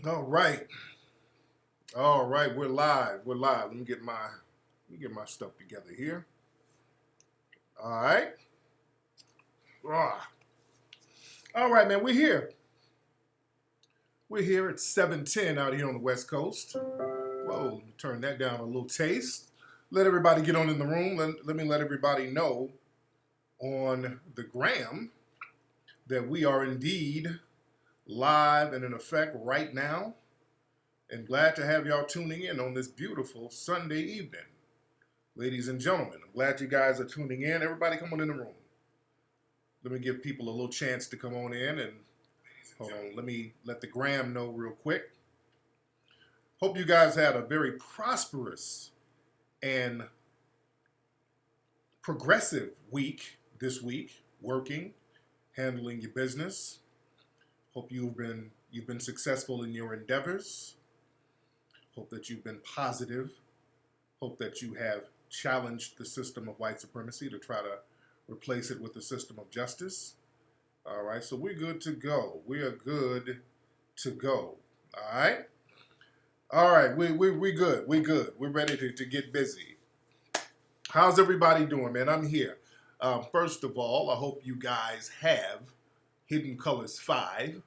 All right. All right, we're live. We're live. Let me get my stuff together here. All right. Ah. All right, man. We're here. We're here at 7:10 out here on the West Coast. Whoa, turn that down a little taste. Let everybody get on in the room. Let me let everybody know on the gram that we are indeed live and in effect right now. And glad to have y'all tuning in on this beautiful Sunday evening. Ladies and gentlemen, I'm glad you guys are tuning in. Everybody come on in the room. Let me give people a little chance to come on in and hold on. Let me let the gram know real quick. Hope you guys had a very prosperous and progressive week this week, working, handling your business. Hope you've been successful in your endeavors. Hope that you've been positive. Hope that you have challenged the system of white supremacy to try to replace it with the system of justice. All right, so we're good to go. We are good to go. All right? All right, we good. We good. We're ready to get busy. How's everybody doing, man? I'm here. First of all, I hope you guys have Hidden Colors 5.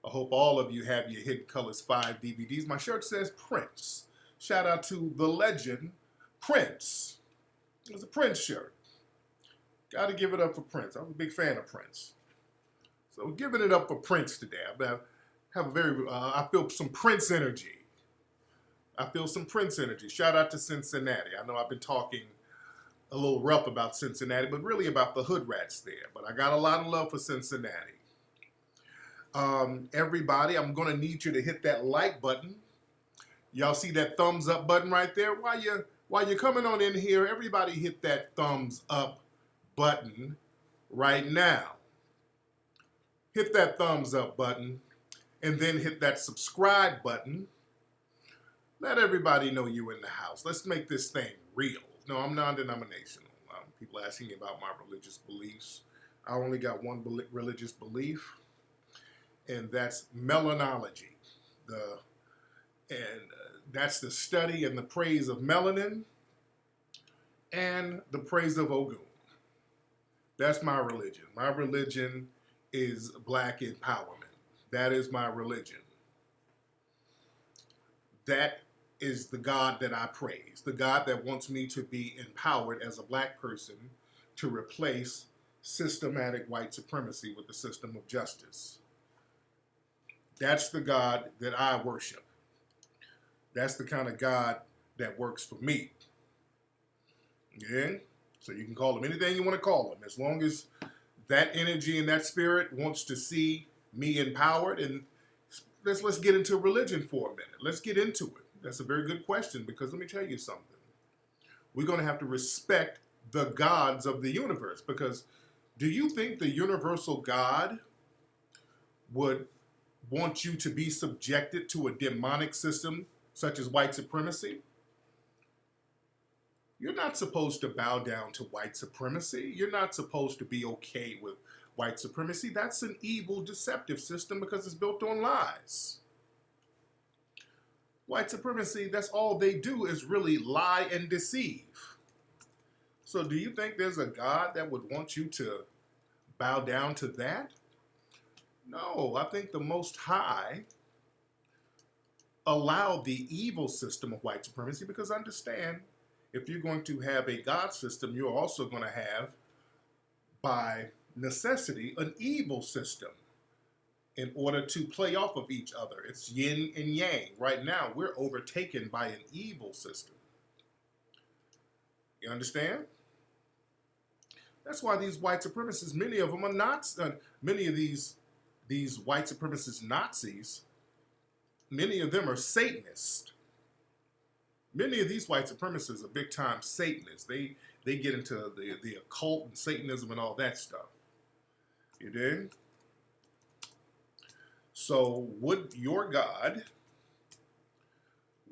I hope all of you have your Hidden Colors 5 DVDs. My shirt says Prince. Shout out to the legend, Prince. It's a Prince shirt. Got to give it up for Prince. I'm a big fan of Prince. So giving it up for Prince today. I feel some Prince energy. Shout out to Cincinnati. I know I've been talking a little rough about Cincinnati, but really about the hood rats there. But I got a lot of love for Cincinnati. Everybody, I'm going to need you to hit that like button. Y'all see that thumbs up button right there? While you're coming on in here, everybody hit that thumbs up button right now. Hit that thumbs up button and then hit that subscribe button. Let everybody know you in the house. Let's make this thing real. No, I'm non-denominational. People asking me about my religious beliefs. I only got one religious belief, and that's melanology. That's the study and the praise of melanin and the praise of Ogun. That's my religion. My religion is black empowerment. That is my religion. That is the God that I praise, the God that wants me to be empowered as a black person to replace systematic white supremacy with the system of justice. That's the God that I worship. That's the kind of God that works for me. Yeah? So you can call him anything you want to call him. As long as that energy and that spirit wants to see me empowered. And let's get into religion for a minute. Let's get into it. That's a very good question, because let me tell you something. We're going to have to respect the gods of the universe, because do you think the universal God would want you to be subjected to a demonic system such as white supremacy? You're not supposed to bow down to white supremacy. You're not supposed to be okay with white supremacy. That's an evil, deceptive system because it's built on lies. White supremacy, that's all they do is really lie and deceive. So do you think there's a God that would want you to bow down to that? No, I think the Most High allowed the evil system of white supremacy, because understand, if you're going to have a God system, you're also going to have, by necessity, an evil system in order to play off of each other. It's yin and yang. Right now, we're overtaken by an evil system. You understand? That's why these white supremacists, many of them are not, many of these white supremacist Nazis, many of them are Satanists. Many of these white supremacists are big time Satanists. They get into the occult and Satanism and all that stuff. You dig? So would your God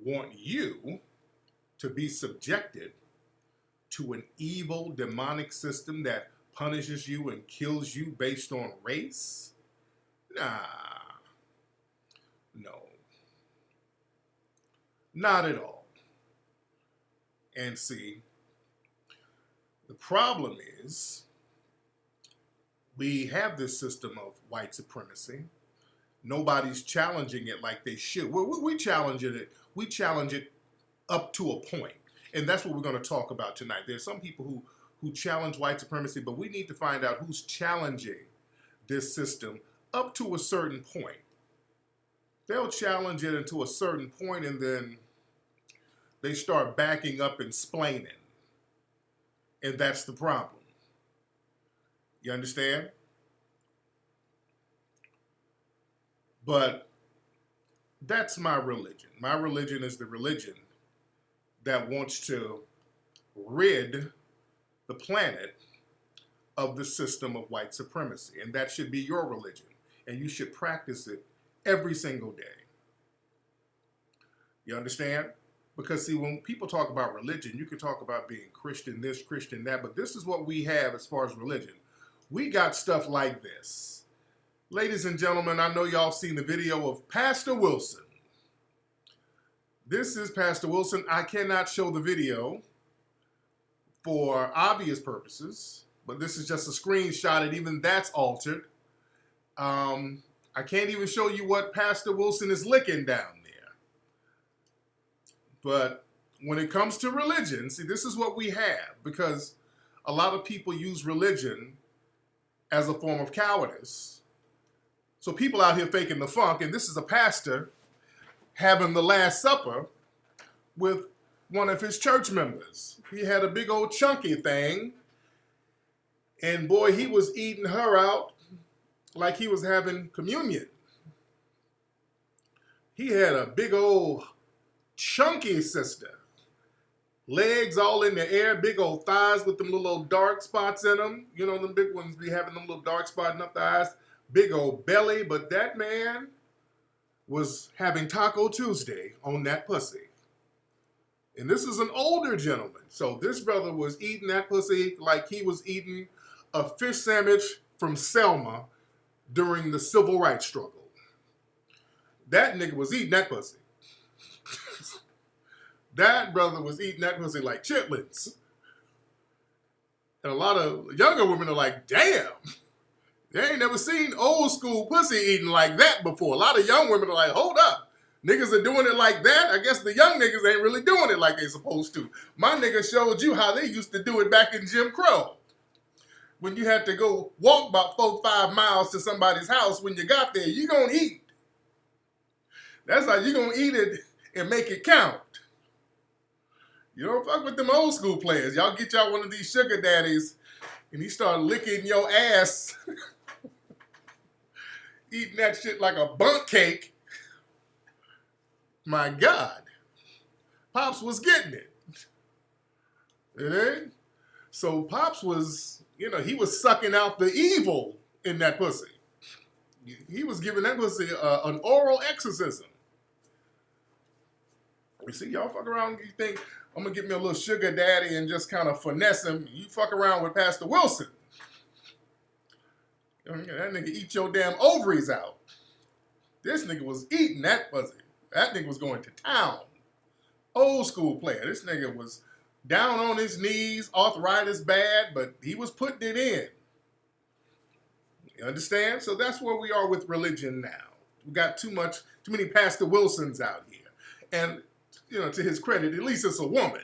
want you to be subjected to an evil demonic system that punishes you and kills you based on race? Nah. No. Not at all. And see, the problem is we have this system of white supremacy. Nobody's challenging it like they should. We challenge it. We challenge it up to a point. And that's what we're going to talk about tonight. There's some people who challenge white supremacy, but we need to find out who's challenging this system up to a certain point. They'll challenge it until a certain point, and then they start backing up and splaining. And that's the problem. You understand? But that's my religion. My religion is the religion that wants to rid the planet of the system of white supremacy. And that should be your religion. And you should practice it every single day. You understand? Because see, when people talk about religion, you can talk about being Christian this, Christian that, but this is what we have as far as religion. We got stuff like this. Ladies and gentlemen, I know y'all seen the video of Pastor Wilson. This is Pastor Wilson. I cannot show the video for obvious purposes, but this is just a screenshot, and even that's altered. I can't even show you what Pastor Wilson is licking down there. But when it comes to religion, see, this is what we have, because a lot of people use religion as a form of cowardice. So people out here faking the funk, and this is a pastor having the Last Supper with one of his church members. He had a big old chunky thing, and boy, he was eating her out like he was having communion. He had a big old chunky sister. Legs all in the air, big old thighs with them little old dark spots in them. You know, them big ones be having them little dark spots up the eyes. Big old belly, but that man was having Taco Tuesday on that pussy. And this is an older gentleman. So this brother was eating that pussy like he was eating a fish sandwich from Selma during the civil rights struggle. That nigga was eating that pussy. That brother was eating that pussy like chitlins. And a lot of younger women are like, damn, they ain't never seen old school pussy eating like that before. A lot of young women are like, hold up. Niggas are doing it like that? I guess the young niggas ain't really doing it like they supposed to. My nigga showed you how they used to do it back in Jim Crow. When you had to go walk about 4-5 miles to somebody's house, when you got there, you gonna eat. That's how you gonna eat it and make it count. You don't fuck with them old school players. Y'all get y'all one of these sugar daddies and he start licking your ass, eating that shit like a bundt cake. My God. Pops was getting it. It ain't? So Pops was, you know, he was sucking out the evil in that pussy. He was giving that pussy an oral exorcism. You see, y'all fuck around, you think, I'm going to get me a little sugar daddy and just kind of finesse him. You fuck around with Pastor Wilson. That nigga eat your damn ovaries out. This nigga was eating that pussy. That nigga was going to town. Old school player. This nigga was down on his knees, arthritis bad, but he was putting it in. You understand? So that's where we are with religion now. We got too many Pastor Wilsons out here. And, you know, to his credit, at least it's a woman.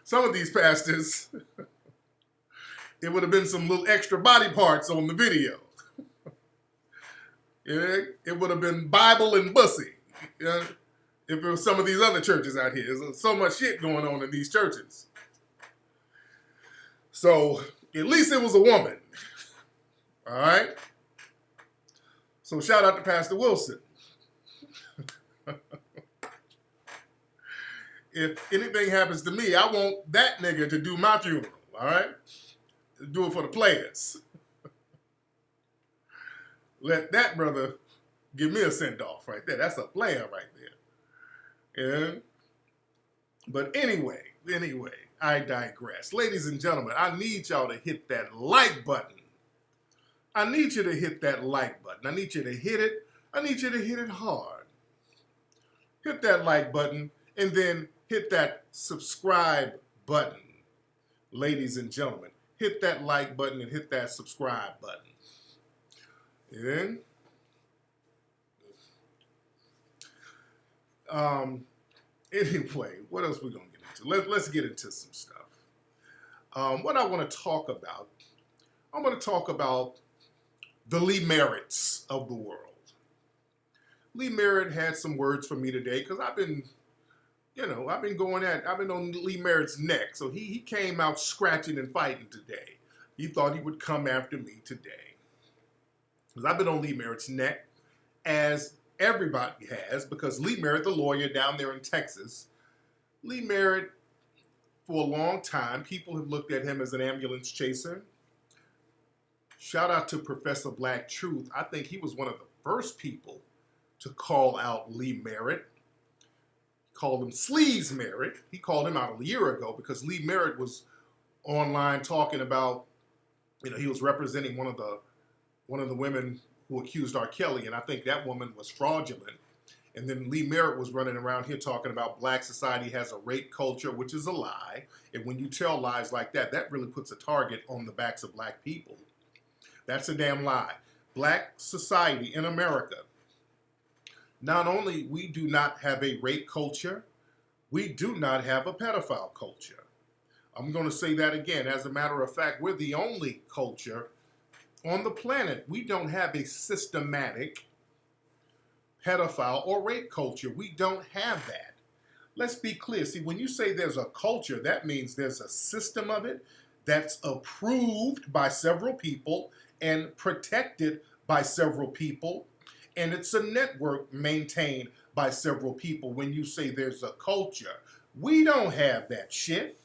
Some of these pastors, it would have been some little extra body parts on the video. It would have been Bible and bussy. You know, if it was some of these other churches out here. There's so much shit going on in these churches. So at least it was a woman. All right? So shout out to Pastor Wilson. If anything happens to me, I want that nigga to do my funeral, all right? Do it for the players. Let that brother give me a send-off right there. That's a player right there. Yeah. But anyway, I digress. Ladies and gentlemen, I need y'all to hit that like button. I need you to hit that like button. I need you to hit it. I need you to hit it hard. hit that like button, and then hit that subscribe button. Ladies and gentlemen, hit that like button and hit that subscribe button. And anyway, what else we gonna get into? Let's get into some stuff. What I want to talk about, I'm going to talk about the Lee Merritts of the world. Lee Merritt had some words for me today because I've been on Lee Merritt's neck. So he came out scratching and fighting today. He thought he would come after me today. Because I've been on Lee Merritt's neck, as everybody has, because Lee Merritt, the lawyer down there in Texas, Lee Merritt, for a long time, people have looked at him as an ambulance chaser. Shout out to Professor Black Truth. I think he was one of the first people to call out Lee Merritt. He called him Sleaze Merritt. He called him out a year ago because Lee Merritt was online talking about, he was representing one of the women who accused R. Kelly, and I think that woman was fraudulent. And then Lee Merritt was running around here talking about black society has a rape culture, which is a lie. And when you tell lies like that, that really puts a target on the backs of black people. That's a damn lie. Black society in America, not only we do not have a rape culture, we do not have a pedophile culture. I'm going to say that again. As a matter of fact, we're the only culture on the planet. We don't have a systematic pedophile or rape culture. We don't have that. Let's be clear. See, when you say there's a culture, that means there's a system of it that's approved by several people and protected by several people, and it's a network maintained by several people. When you say there's a culture, we don't have that shit.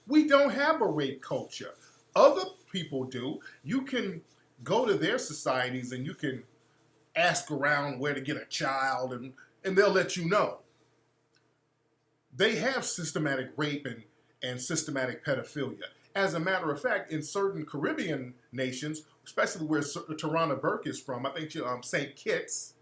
We don't have a rape culture. Other people do. You can go to their societies and you can ask around where to get a child, and they'll let you know. They have systematic rape and systematic pedophilia. As a matter of fact, in certain Caribbean nations, especially where Tarana Burke is from, I think St. Kitts,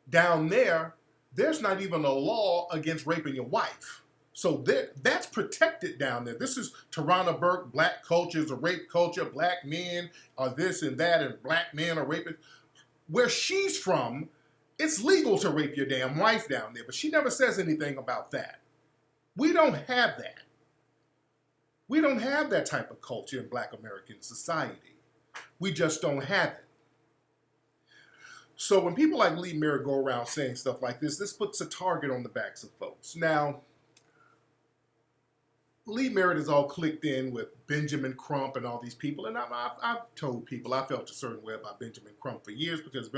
down there, there's not even a law against raping your wife. So that's protected down there. This is Tarana Burke, black culture is a rape culture, black men are this and that, and black men are raping. Where she's from, it's legal to rape your damn wife down there, but she never says anything about that. We don't have that. We don't have that type of culture in black American society. We just don't have it. So when people like Lee Merritt go around saying stuff like this puts a target on the backs of folks. Now, Lee Merritt is all clicked in with Benjamin Crump and all these people, and I've told people I felt a certain way about Benjamin Crump for years because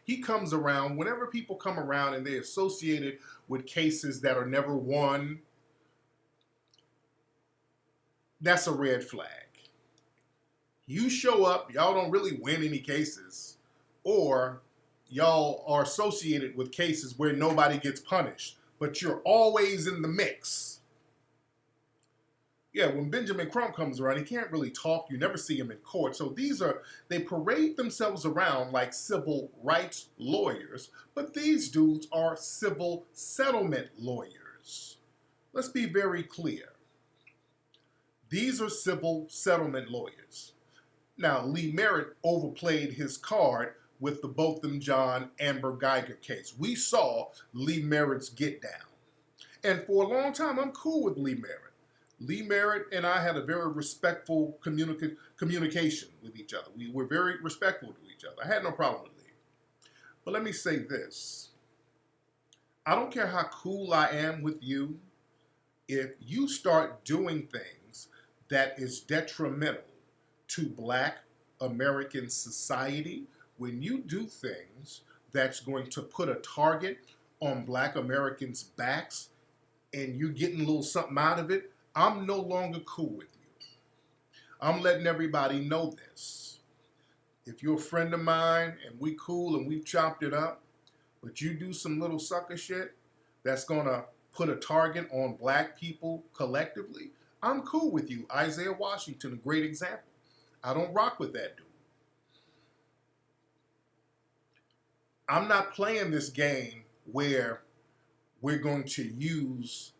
he comes around, whenever people come around and they're associated with cases that are never won, that's a red flag. You show up, y'all don't really win any cases, or y'all are associated with cases where nobody gets punished, but you're always in the mix. Yeah, when Benjamin Crump comes around, he can't really talk. You never see him in court. So they parade themselves around like civil rights lawyers, but these dudes are civil settlement lawyers. Let's be very clear. These are civil settlement lawyers. Now, Lee Merritt overplayed his card with the Botham Jean Amber Geiger case. We saw Lee Merritt's get down. And for a long time, I'm cool with Lee Merritt. Lee Merritt and I had a very respectful communication with each other. We were very respectful to each other. I had no problem with Lee. But let me say this. I don't care how cool I am with you. If you start doing things that is detrimental to black American society, when you do things that's going to put a target on black Americans' backs and you're getting a little something out of it, I'm no longer cool with you. I'm letting everybody know this. If you're a friend of mine and we cool and we've chopped it up, but you do some little sucker shit that's going to put a target on black people collectively, I'm cool with you. Isaiah Washington, a great example. I don't rock with that dude. I'm not playing this game where we're going to use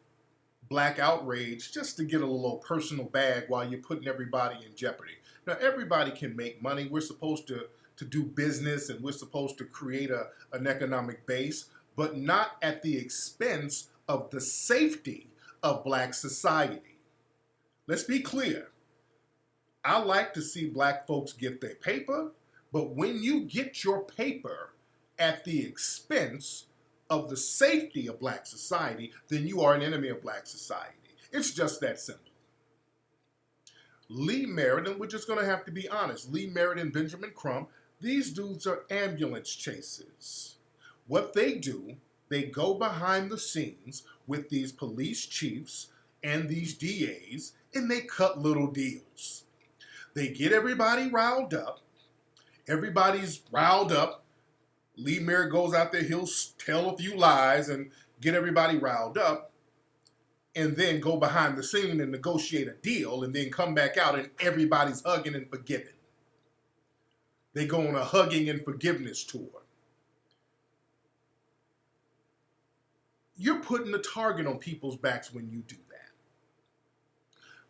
black outrage just to get a little personal bag while you're putting everybody in jeopardy. Now, everybody can make money. We're supposed to do business, and we're supposed to create an economic base, but not at the expense of the safety of black society. Let's be clear. I like to see black folks get their paper, but when you get your paper at the expense of the safety of black society, then you are an enemy of black society. It's just that simple. Lee Merritt, and we're just going to have to be honest, Lee Merritt and Benjamin Crump, these dudes are ambulance chasers. What they do, they go behind the scenes with these police chiefs and these DAs, and they cut little deals. They get everybody riled up. Everybody's riled up. Lee Merritt goes out there, he'll tell a few lies and get everybody riled up, and then go behind the scene and negotiate a deal, and then come back out and everybody's hugging and forgiving. They go on a hugging and forgiveness tour. You're putting a target on people's backs when you do that.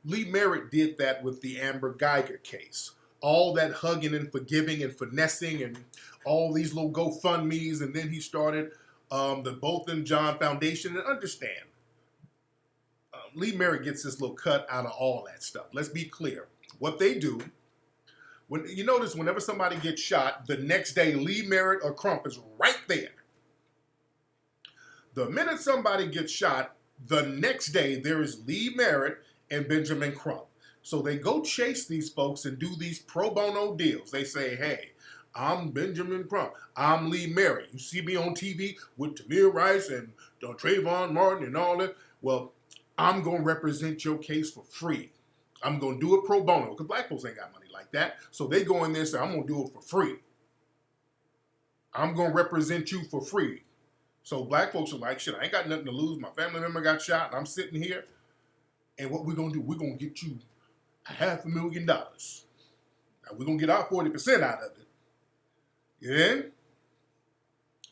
Lee Merritt did that with the Amber Geiger case. All that hugging and forgiving and finessing and all these little GoFundMes, and then he started the Botham Jean Foundation. And understand, Lee Merritt gets this little cut out of all that stuff. Let's be clear. What they do, when you notice whenever somebody gets shot, the next day Lee Merritt or Crump is right there. The minute somebody gets shot, the next day there is Lee Merritt and Benjamin Crump. So they go chase these folks and do these pro bono deals. They say, hey, I'm Benjamin Crump. I'm Lee Merritt. You see me on TV with Tamir Rice and Trayvon Martin and all that. Well, I'm going to represent your case for free. I'm going to do it pro bono because black folks ain't got money like that. So they go in there and say, I'm going to do it for free. I'm going to represent you for free. So black folks are like, shit, I ain't got nothing to lose. My family member got shot and I'm sitting here. And what we're going to do, we're going to get you $500,000. Now, we're going to get our 40% out of it. Yeah?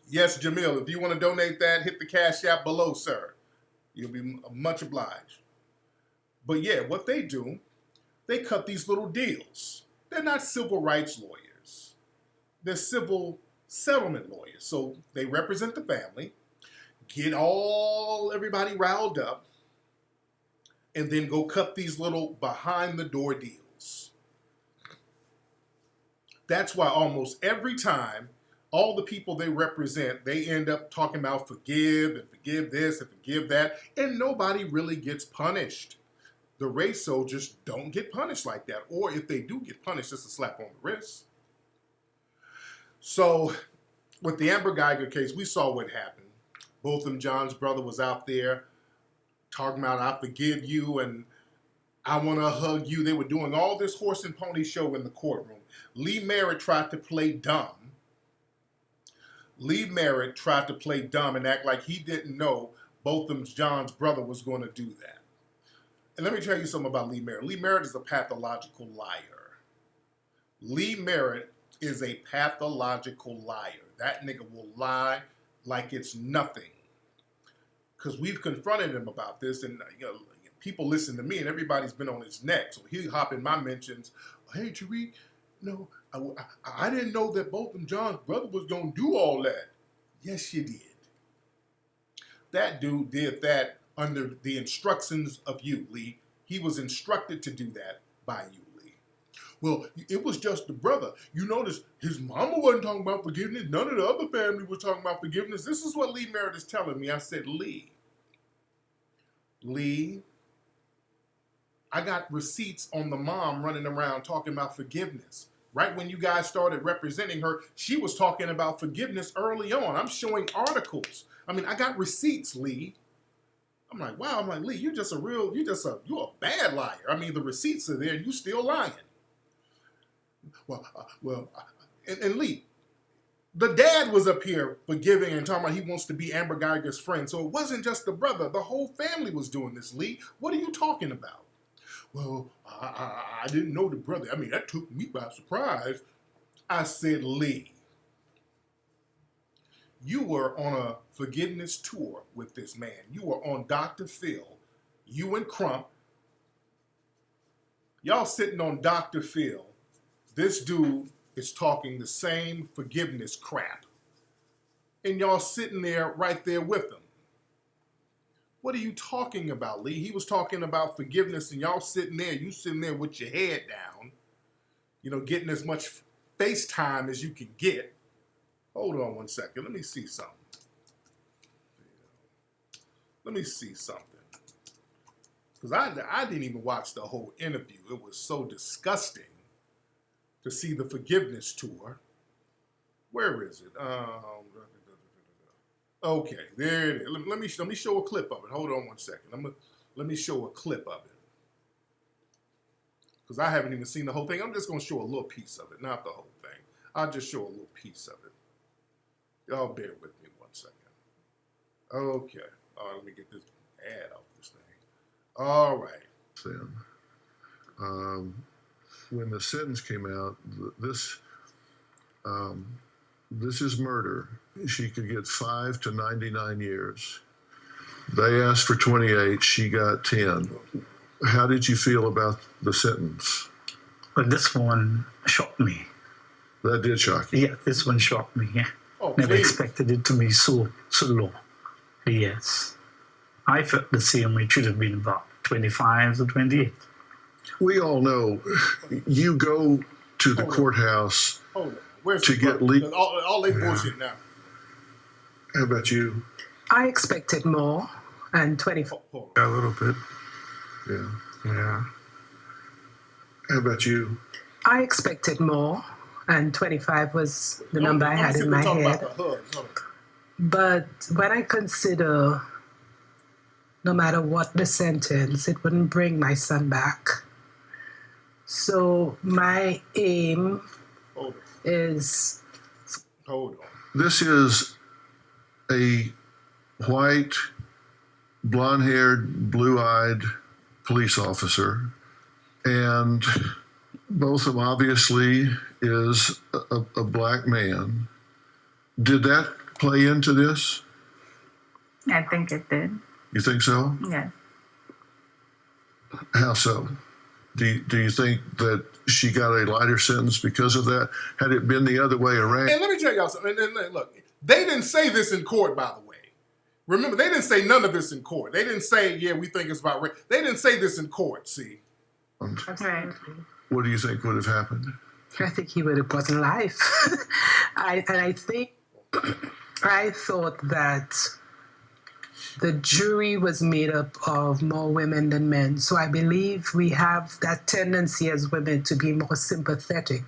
Yes, Jamil, if you want to donate that, hit the Cash App below, sir. You'll be much obliged. But yeah, what they do, they cut these little deals. They're not civil rights lawyers. They're civil settlement lawyers. So they represent the family, get everybody riled up, and then go cut these little behind-the-door deals. That's why almost every time, all the people they represent, they end up talking about forgive and forgive this and forgive that, and nobody really gets punished. The race soldiers don't get punished like that, or if they do get punished, it's a slap on the wrist. So with the Amber Geiger case, we saw what happened. Botham Jean's brother was out there talking about, I forgive you and I want to hug you. They were doing all this horse and pony show in the courtroom. Lee Merritt tried to play dumb. Lee Merritt tried to play dumb and act like he didn't know Botham Jean's brother was going to do that. And let me tell you something about Lee Merritt. Lee Merritt is a pathological liar. Lee Merritt is a pathological liar. That nigga will lie like it's nothing. Because we've confronted him about this, and people listen to me, and everybody's been on his neck. So he'll hop in my mentions. Hey, Tariq, no, I didn't know that Botham Jean's brother was going to do all that. Yes, you did. That dude did that under the instructions of you, Lee. He was instructed to do that by you, Lee. Well, it was just the brother. You notice his mama wasn't talking about forgiveness. None of the other family was talking about forgiveness. This is what Lee Merritt is telling me. I said, Lee, I got receipts on the mom running around talking about forgiveness. Right when you guys started representing her, she was talking about forgiveness early on. I'm showing articles. I mean, I got receipts, Lee. I'm like, wow. I'm like, Lee, you're a bad liar. I mean, the receipts are there and you still lying. And Lee, the dad was up here forgiving and talking about he wants to be Amber Geiger's friend. So it wasn't just the brother. The whole family was doing this, Lee. What are you talking about? Well, I didn't know the brother. I mean, that took me by surprise. I said, Lee, You were on a forgiveness tour with this man. You were on Dr. Phil. You and Crump. Y'all sitting on Dr. Phil. This dude is talking the same forgiveness crap. And y'all sitting there right there with him. What are you talking about, Lee? He was talking about forgiveness and y'all sitting there, you sitting there with your head down, getting as much face time as you can get. Hold on one second. Let me see something. Let me see something. Because I didn't even watch the whole interview. It was so disgusting to see the forgiveness tour. Where is it? Okay, there it is. Let me show a clip of it. Hold on one second. Let me show a clip of it. Because I haven't even seen the whole thing. I'm just going to show a little piece of it, not the whole thing. I'll just show a little piece of it. Y'all bear with me one second. Okay. Let me get this ad off this thing. All right. When the sentence came out, this is murder. She could get 5 to 99 years. They asked for 28. She got 10. How did you feel about the sentence? Well, this one shocked me. That did shock you? Yeah, this one shocked me. Yeah. Oh, Never please. expected it to be so low. Yes. I felt the same way. It should have been about 25 to 28. We all know you go to the courthouse to get legal. All they bullshit now. How about you? I expected more, and 24. A little bit. Yeah. How about you? I expected more, and 25 was the number I had in my head. But when I consider, no matter what the sentence, it wouldn't bring my son back. So my aim is... Hold on. This is a white, blonde-haired, blue-eyed police officer, and Botham obviously is a black man. Did that play into this? I think it did. You think so? Yes. How so? Do you think that she got a lighter sentence because of that? Had it been the other way around? And let me tell y'all something. And look, they didn't say this in court, by the way. Remember, they didn't say none of this in court. They didn't say, yeah, we think it's about rape. They didn't say this in court, see? That's right. What do you think would have happened? I think he would have gotten life. I thought that the jury was made up of more women than men. So I believe we have that tendency as women to be more sympathetic,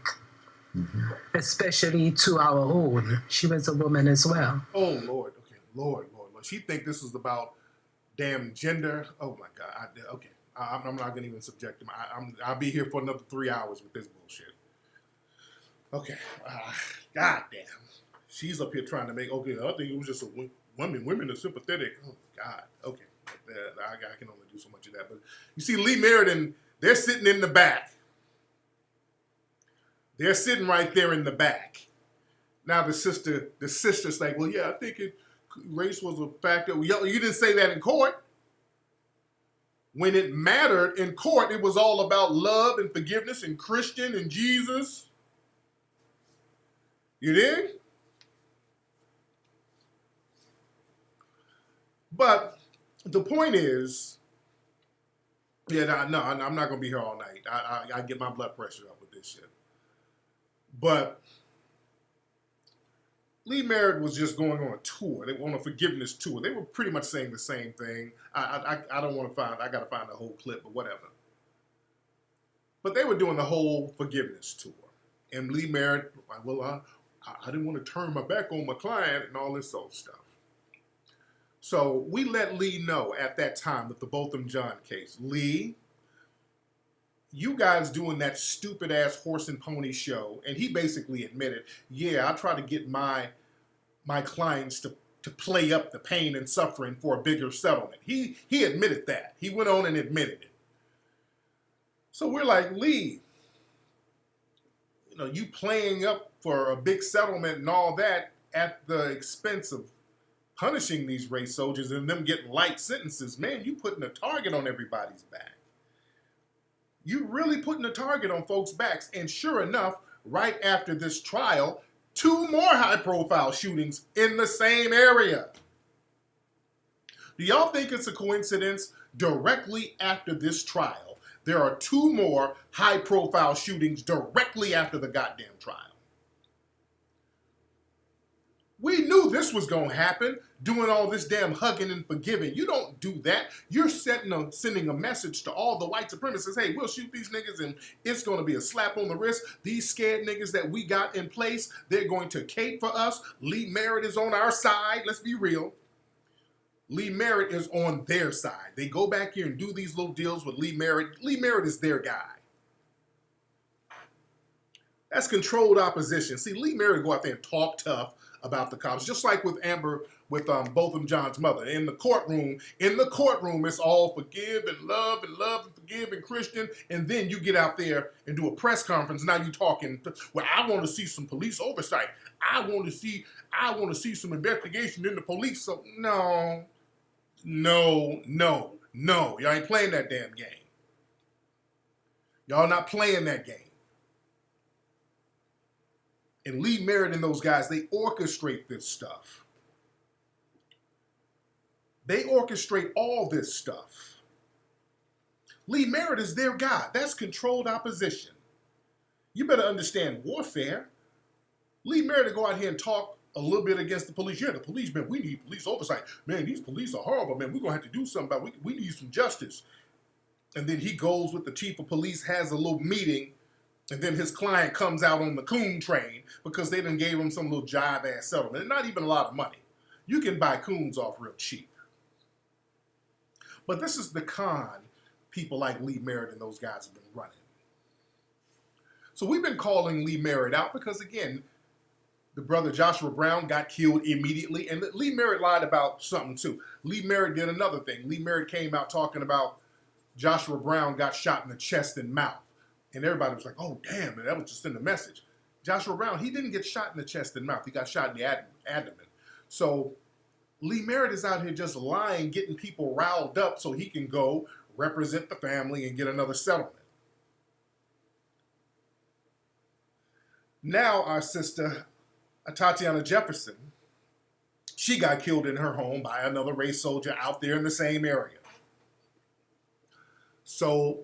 especially to our own. She was a woman as well. Oh, Lord. Okay, Lord. She think this is about damn gender. Oh, my God. Okay. I'm not going to even subject him. I'll be here for another 3 hours with this bullshit. Okay. God damn. She's up here trying to make, okay, I think it was just a women are sympathetic. Oh, God. Okay. I can only do so much of that. But you see Lee Meriden, they're sitting in the back. They're sitting right there in the back. Now the sister's like, well, yeah, I think race was a factor. You didn't say that in court. When it mattered in court, it was all about love and forgiveness and Christian and Jesus. You did? But the point is, I'm not going to be here all night. I get my blood pressure up with this shit. But Lee Merritt was just going on a tour. They were on a forgiveness tour. They were pretty much saying the same thing. I don't want to I got to find the whole clip, but whatever. But they were doing the whole forgiveness tour. And Lee Merritt, well, I didn't want to turn my back on my client and all this old stuff. So we let Lee know at that time with the Botham John case, Lee, you guys doing that stupid ass horse and pony show, and he basically admitted, yeah, I try to get my clients to play up the pain and suffering for a bigger settlement. He admitted that. He went on and admitted it. So we're like, Lee, you playing up for a big settlement and all that, at the expense of punishing these race soldiers and them getting light sentences, man, you putting a target on everybody's back. You really putting a target on folks' backs. And sure enough, right after this trial, 2 more high-profile shootings in the same area. Do y'all think it's a coincidence? Directly after this trial, there are 2 more high-profile shootings directly after the goddamn trial. We knew this was going to happen, doing all this damn hugging and forgiving. You don't do that. You're sending a message to all the white supremacists, hey, we'll shoot these niggas and it's going to be a slap on the wrist. These scared niggas that we got in place, they're going to cape for us. Lee Merritt is on our side. Let's be real. Lee Merritt is on their side. They go back here and do these little deals with Lee Merritt. Lee Merritt is their guy. That's controlled opposition. See, Lee Merritt go out there and talk tough about the cops, just like with Amber, with Botham Jean's mother. In the courtroom, it's all forgive and love and forgive and Christian. And then you get out there and do a press conference. Now you talking, well, I want to see some police oversight. I want to see some investigation in the police. So no. Y'all ain't playing that damn game. Y'all not playing that game. And Lee Merritt and those guys, they orchestrate this stuff. They orchestrate all this stuff. Lee Merritt is their guy. That's controlled opposition. You better understand warfare. Lee Merritt to go out here and talk a little bit against the police. Yeah, the police, man, we need police oversight. Man, these police are horrible, man. We're going to have to do something about it. We need some justice. And then he goes with the chief of police, has a little meeting, and then his client comes out on the coon train because they done gave him some little jive-ass settlement. And not even a lot of money. You can buy coons off real cheap. But this is the con people like Lee Merritt and those guys have been running. So we've been calling Lee Merritt out because, again, the brother Joshua Brown got killed immediately. And Lee Merritt lied about something, too. Lee Merritt did another thing. Lee Merritt came out talking about Joshua Brown got shot in the chest and mouth. And everybody was like, oh, damn, man, that was just in the message. Joshua Brown, he didn't get shot in the chest and mouth. He got shot in the abdomen. So Lee Merritt is out here just lying, getting people riled up so he can go represent the family and get another settlement. Now our sister, Tatiana Jefferson, she got killed in her home by another race soldier out there in the same area. So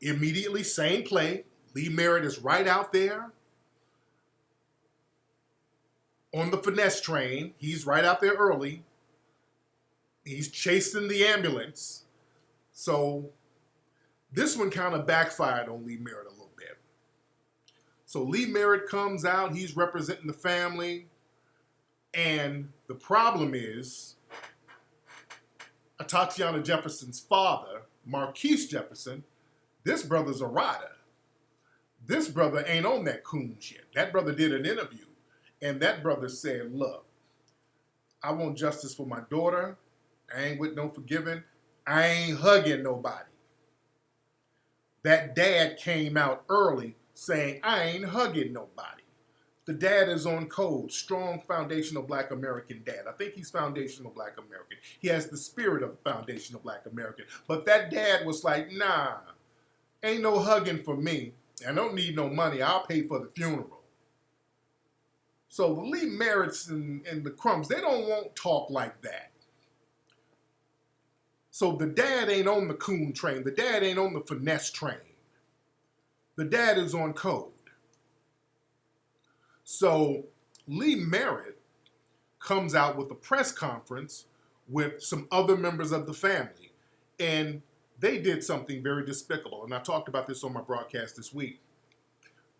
immediately, same play. Lee Merritt is right out there on the finesse train. He's right out there early. He's chasing the ambulance. So this one kind of backfired on Lee Merritt a little bit. So Lee Merritt comes out. He's representing the family. And the problem is Tatiana Jefferson's father, Marquise Jefferson, this brother's a rider. This brother ain't on that coon shit. That brother did an interview, and that brother said, look, I want justice for my daughter. I ain't with no forgiving. I ain't hugging nobody. That dad came out early saying, I ain't hugging nobody. The dad is on code, strong foundational Black American dad. I think he's foundational Black American. He has the spirit of foundational Black American. But that dad was like, nah, ain't no hugging for me. I don't need no money. I'll pay for the funeral. So the Lee Merritts and the Crumbs, they don't want talk like that. So the dad ain't on the coon train. The dad ain't on the finesse train. The dad is on code. So Lee Merritt comes out with a press conference with some other members of the family. And they did something very despicable. And I talked about this on my broadcast this week.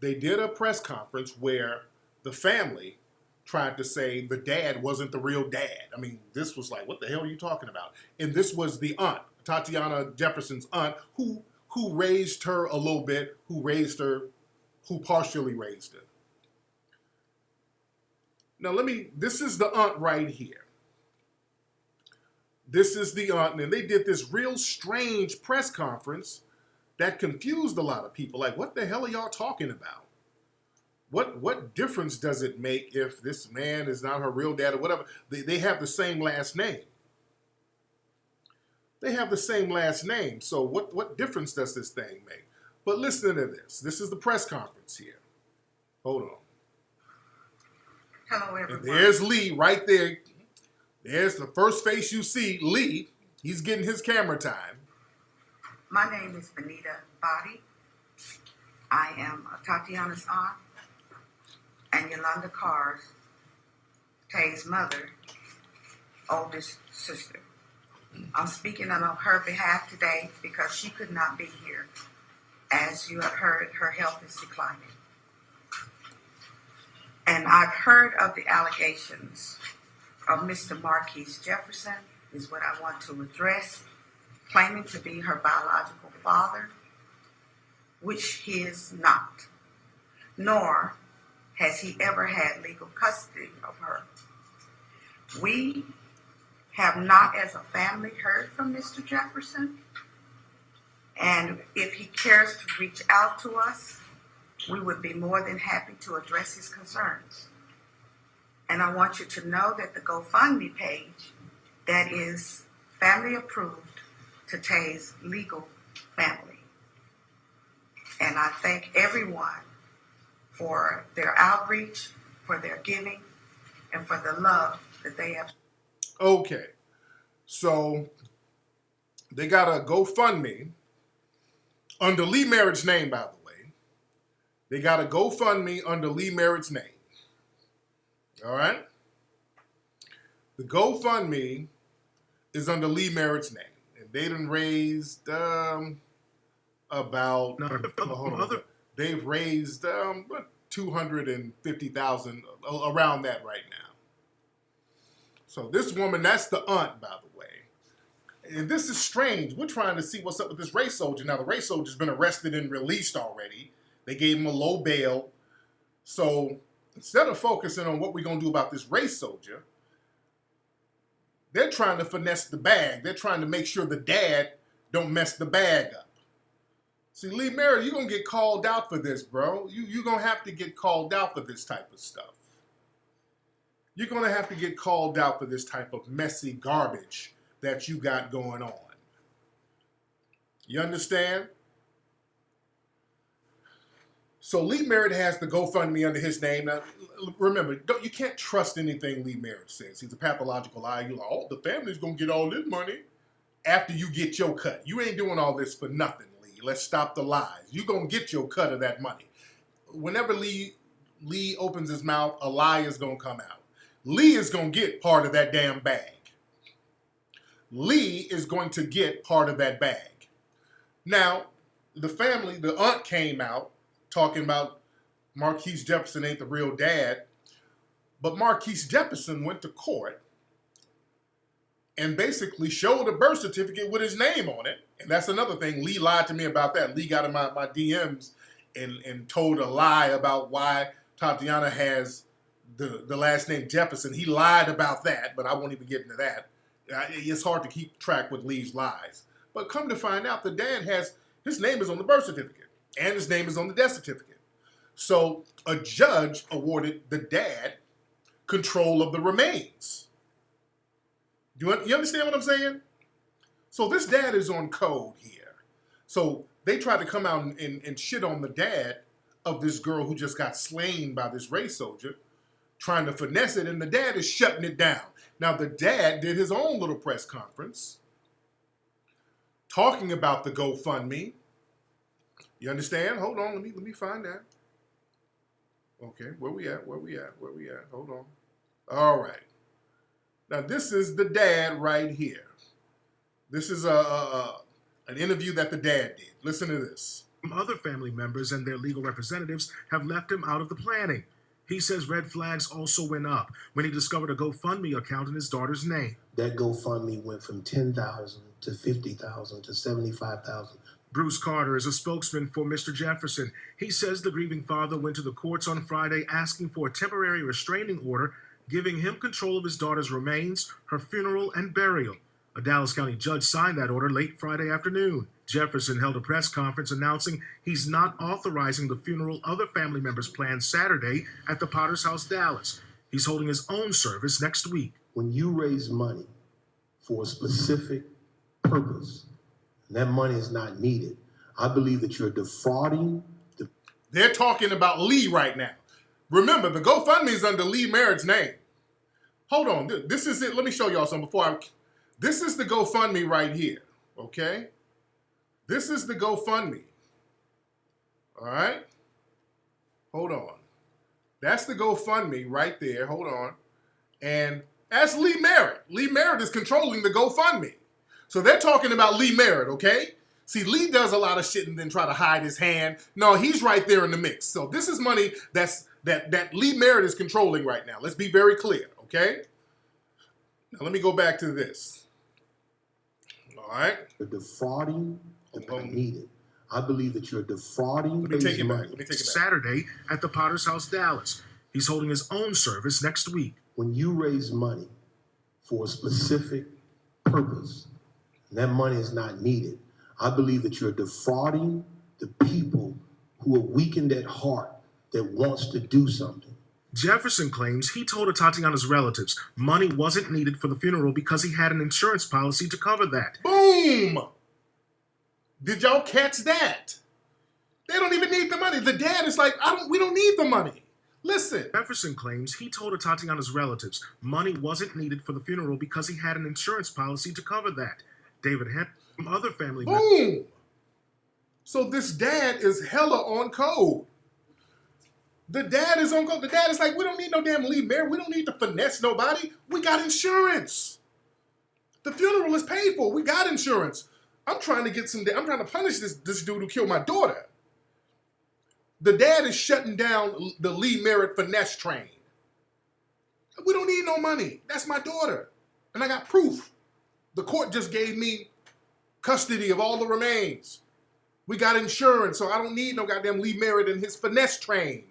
They did a press conference where the family tried to say the dad wasn't the real dad. I mean, this was like, what the hell are you talking about? And this was the aunt, Tatiana Jefferson's aunt, who raised her a little bit, who partially raised her. Now this is the aunt right here. This is the aunt, and they did this real strange press conference that confused a lot of people. Like, what the hell are y'all talking about? What difference does it make if this man is not her real dad or whatever? They have the same last name. They have the same last name. So what difference does this thing make? But listen to this. This is the press conference here. Hold on. Hello, everyone. And there's Lee right there. There's the first face you see, Lee. He's getting his camera time. My name is Benita Body. I am Tatiana's aunt and Yolanda Carr's, Tay's mother, oldest sister. I'm speaking on her behalf today because she could not be here. As you have heard, her health is declining. And I've heard of the allegations of Mr. Marquise Jefferson, is what I want to address, claiming to be her biological father, which he is not, nor has he ever had legal custody of her. We have not, as a family, heard from Mr. Jefferson, and if he cares to reach out to us, we would be more than happy to address his concerns. And I want you to know that the GoFundMe page, that is family approved to Tay's legal family. And I thank everyone for their outreach, for their giving, and for the love that they have. Okay. So they got a GoFundMe under Lee Merritt's name, by the way. They got a GoFundMe under Lee Merritt's name. All right? The GoFundMe is under Lee Merritt's name. And they done raised they've raised $250,000, around that right now. So this woman, that's the aunt, by the way. And this is strange. We're trying to see what's up with this race soldier. Now, the race soldier's been arrested and released already. They gave him a low bail. So instead of focusing on what we're going to do about this race soldier, they're trying to finesse the bag. They're trying to make sure the dad don't mess the bag up. See, Lee Merritt, you're going to get called out for this, bro. You're going to have to get called out for this type of stuff. You're going to have to get called out for this type of messy garbage that you got going on. You understand? So Lee Merritt has the GoFundMe under his name. Now, remember, you can't trust anything Lee Merritt says. He's a pathological liar. You're like, oh, the family's going to get all this money after you get your cut. You ain't doing all this for nothing, Lee. Let's stop the lies. You're going to get your cut of that money. Whenever Lee opens his mouth, a lie is going to come out. Lee is going to get part of that damn bag. Lee is going to get part of that bag. Now, the family, the aunt came out talking about Marquise Jefferson ain't the real dad, but Marquise Jefferson went to court and basically showed a birth certificate with his name on it. And that's another thing. Lee lied to me about that. Lee got in my DMs and told a lie about why Tatiana has the last name Jefferson. He lied about that, but I won't even get into that. It's hard to keep track with Lee's lies. But come to find out, the dad his name is on the birth certificate, and his name is on the death certificate. So a judge awarded the dad control of the remains. You understand what I'm saying? So this dad is on code here. So they tried to come out and shit on the dad of this girl who just got slain by this race soldier, trying to finesse it, and the dad is shutting it down. Now, the dad did his own little press conference talking about the GoFundMe. You understand? Hold on, let me find that. Okay, where we at? Hold on. All right. Now, this is the dad right here. This is an interview that the dad did. Listen to this. Other family members and their legal representatives have left him out of the planning. He says red flags also went up when he discovered a GoFundMe account in his daughter's name. That GoFundMe went from $10,000 to $50,000 to $75,000. Bruce Carter is a spokesman for Mr. Jefferson. He says the grieving father went to the courts on Friday asking for a temporary restraining order, giving him control of his daughter's remains, her funeral, and burial. A Dallas County judge signed that order late Friday afternoon. Jefferson held a press conference announcing he's not authorizing the funeral other family members planned Saturday at the Potter's House, Dallas. He's holding his own service next week. When you raise money for a specific purpose, and that money is not needed, I believe that you're defrauding the... They're talking about Lee right now. Remember, the GoFundMe is under Lee Merritt's name. Hold on. This is it. Let me show y'all something before I... This is the GoFundMe right here, okay? This is the GoFundMe. All right? Hold on. That's the GoFundMe right there. Hold on. And that's Lee Merritt. Lee Merritt is controlling the GoFundMe. So they're talking about Lee Merritt, okay? See, Lee does a lot of shit and then try to hide his hand. No, he's right there in the mix. So this is money that Lee Merritt is controlling right now. Let's be very clear, okay? Now let me go back to this. All right? You're defrauding the not needed. I believe that you're defrauding... Let me take it back. Let me take it back. Saturday at the Potter's House, Dallas. He's holding his own service next week. When you raise money for a specific purpose, and that money is not needed, I believe that you're defrauding the people who are weakened at heart that wants to do something. Jefferson claims he told Tatiana's relatives money wasn't needed for the funeral because he had an insurance policy to cover that. Boom! Did y'all catch that? They don't even need the money. The dad is like, we don't need the money. Listen. Jefferson claims he told Tatiana's relatives money wasn't needed for the funeral because he had an insurance policy to cover that. David Hemp from other family members. Boom! So this dad is hella on code. The dad is on code. The dad is like, we don't need no damn Lee Merritt. We don't need to finesse nobody. We got insurance. The funeral is paid for. We got insurance. I'm trying to punish this dude who killed my daughter. The dad is shutting down the Lee Merritt finesse train. We don't need no money. That's my daughter. And I got proof. The court just gave me custody of all the remains. We got insurance, so I don't need no goddamn Lee Merritt and his finesse train.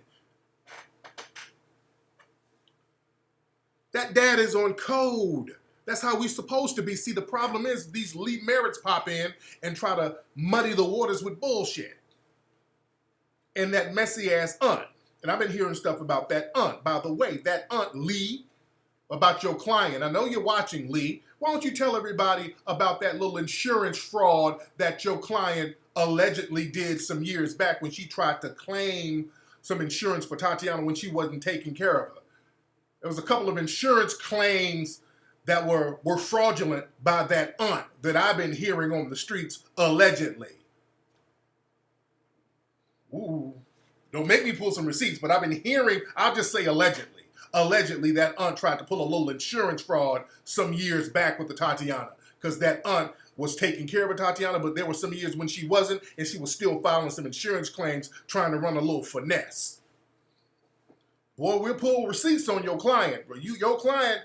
That dad is on code. That's how we supposed to be. See, the problem is these Lee Merritts pop in and try to muddy the waters with bullshit. And that messy ass aunt. And I've been hearing stuff about that aunt. By the way, that aunt Lee, about your client. I know you're watching, Lee. Why don't you tell everybody about that little insurance fraud that your client allegedly did some years back when she tried to claim some insurance for Tatiana when she wasn't taking care of her. There was a couple of insurance claims that were fraudulent by that aunt that I've been hearing on the streets allegedly. Ooh, don't make me pull some receipts, but I've been hearing, I'll just say allegedly. Allegedly, that aunt tried to pull a little insurance fraud some years back with the Tatiana because that aunt was taking care of a Tatiana, but there were some years when she wasn't, and she was still filing some insurance claims trying to run a little finesse. Boy, we'll pull receipts on your client. Your client,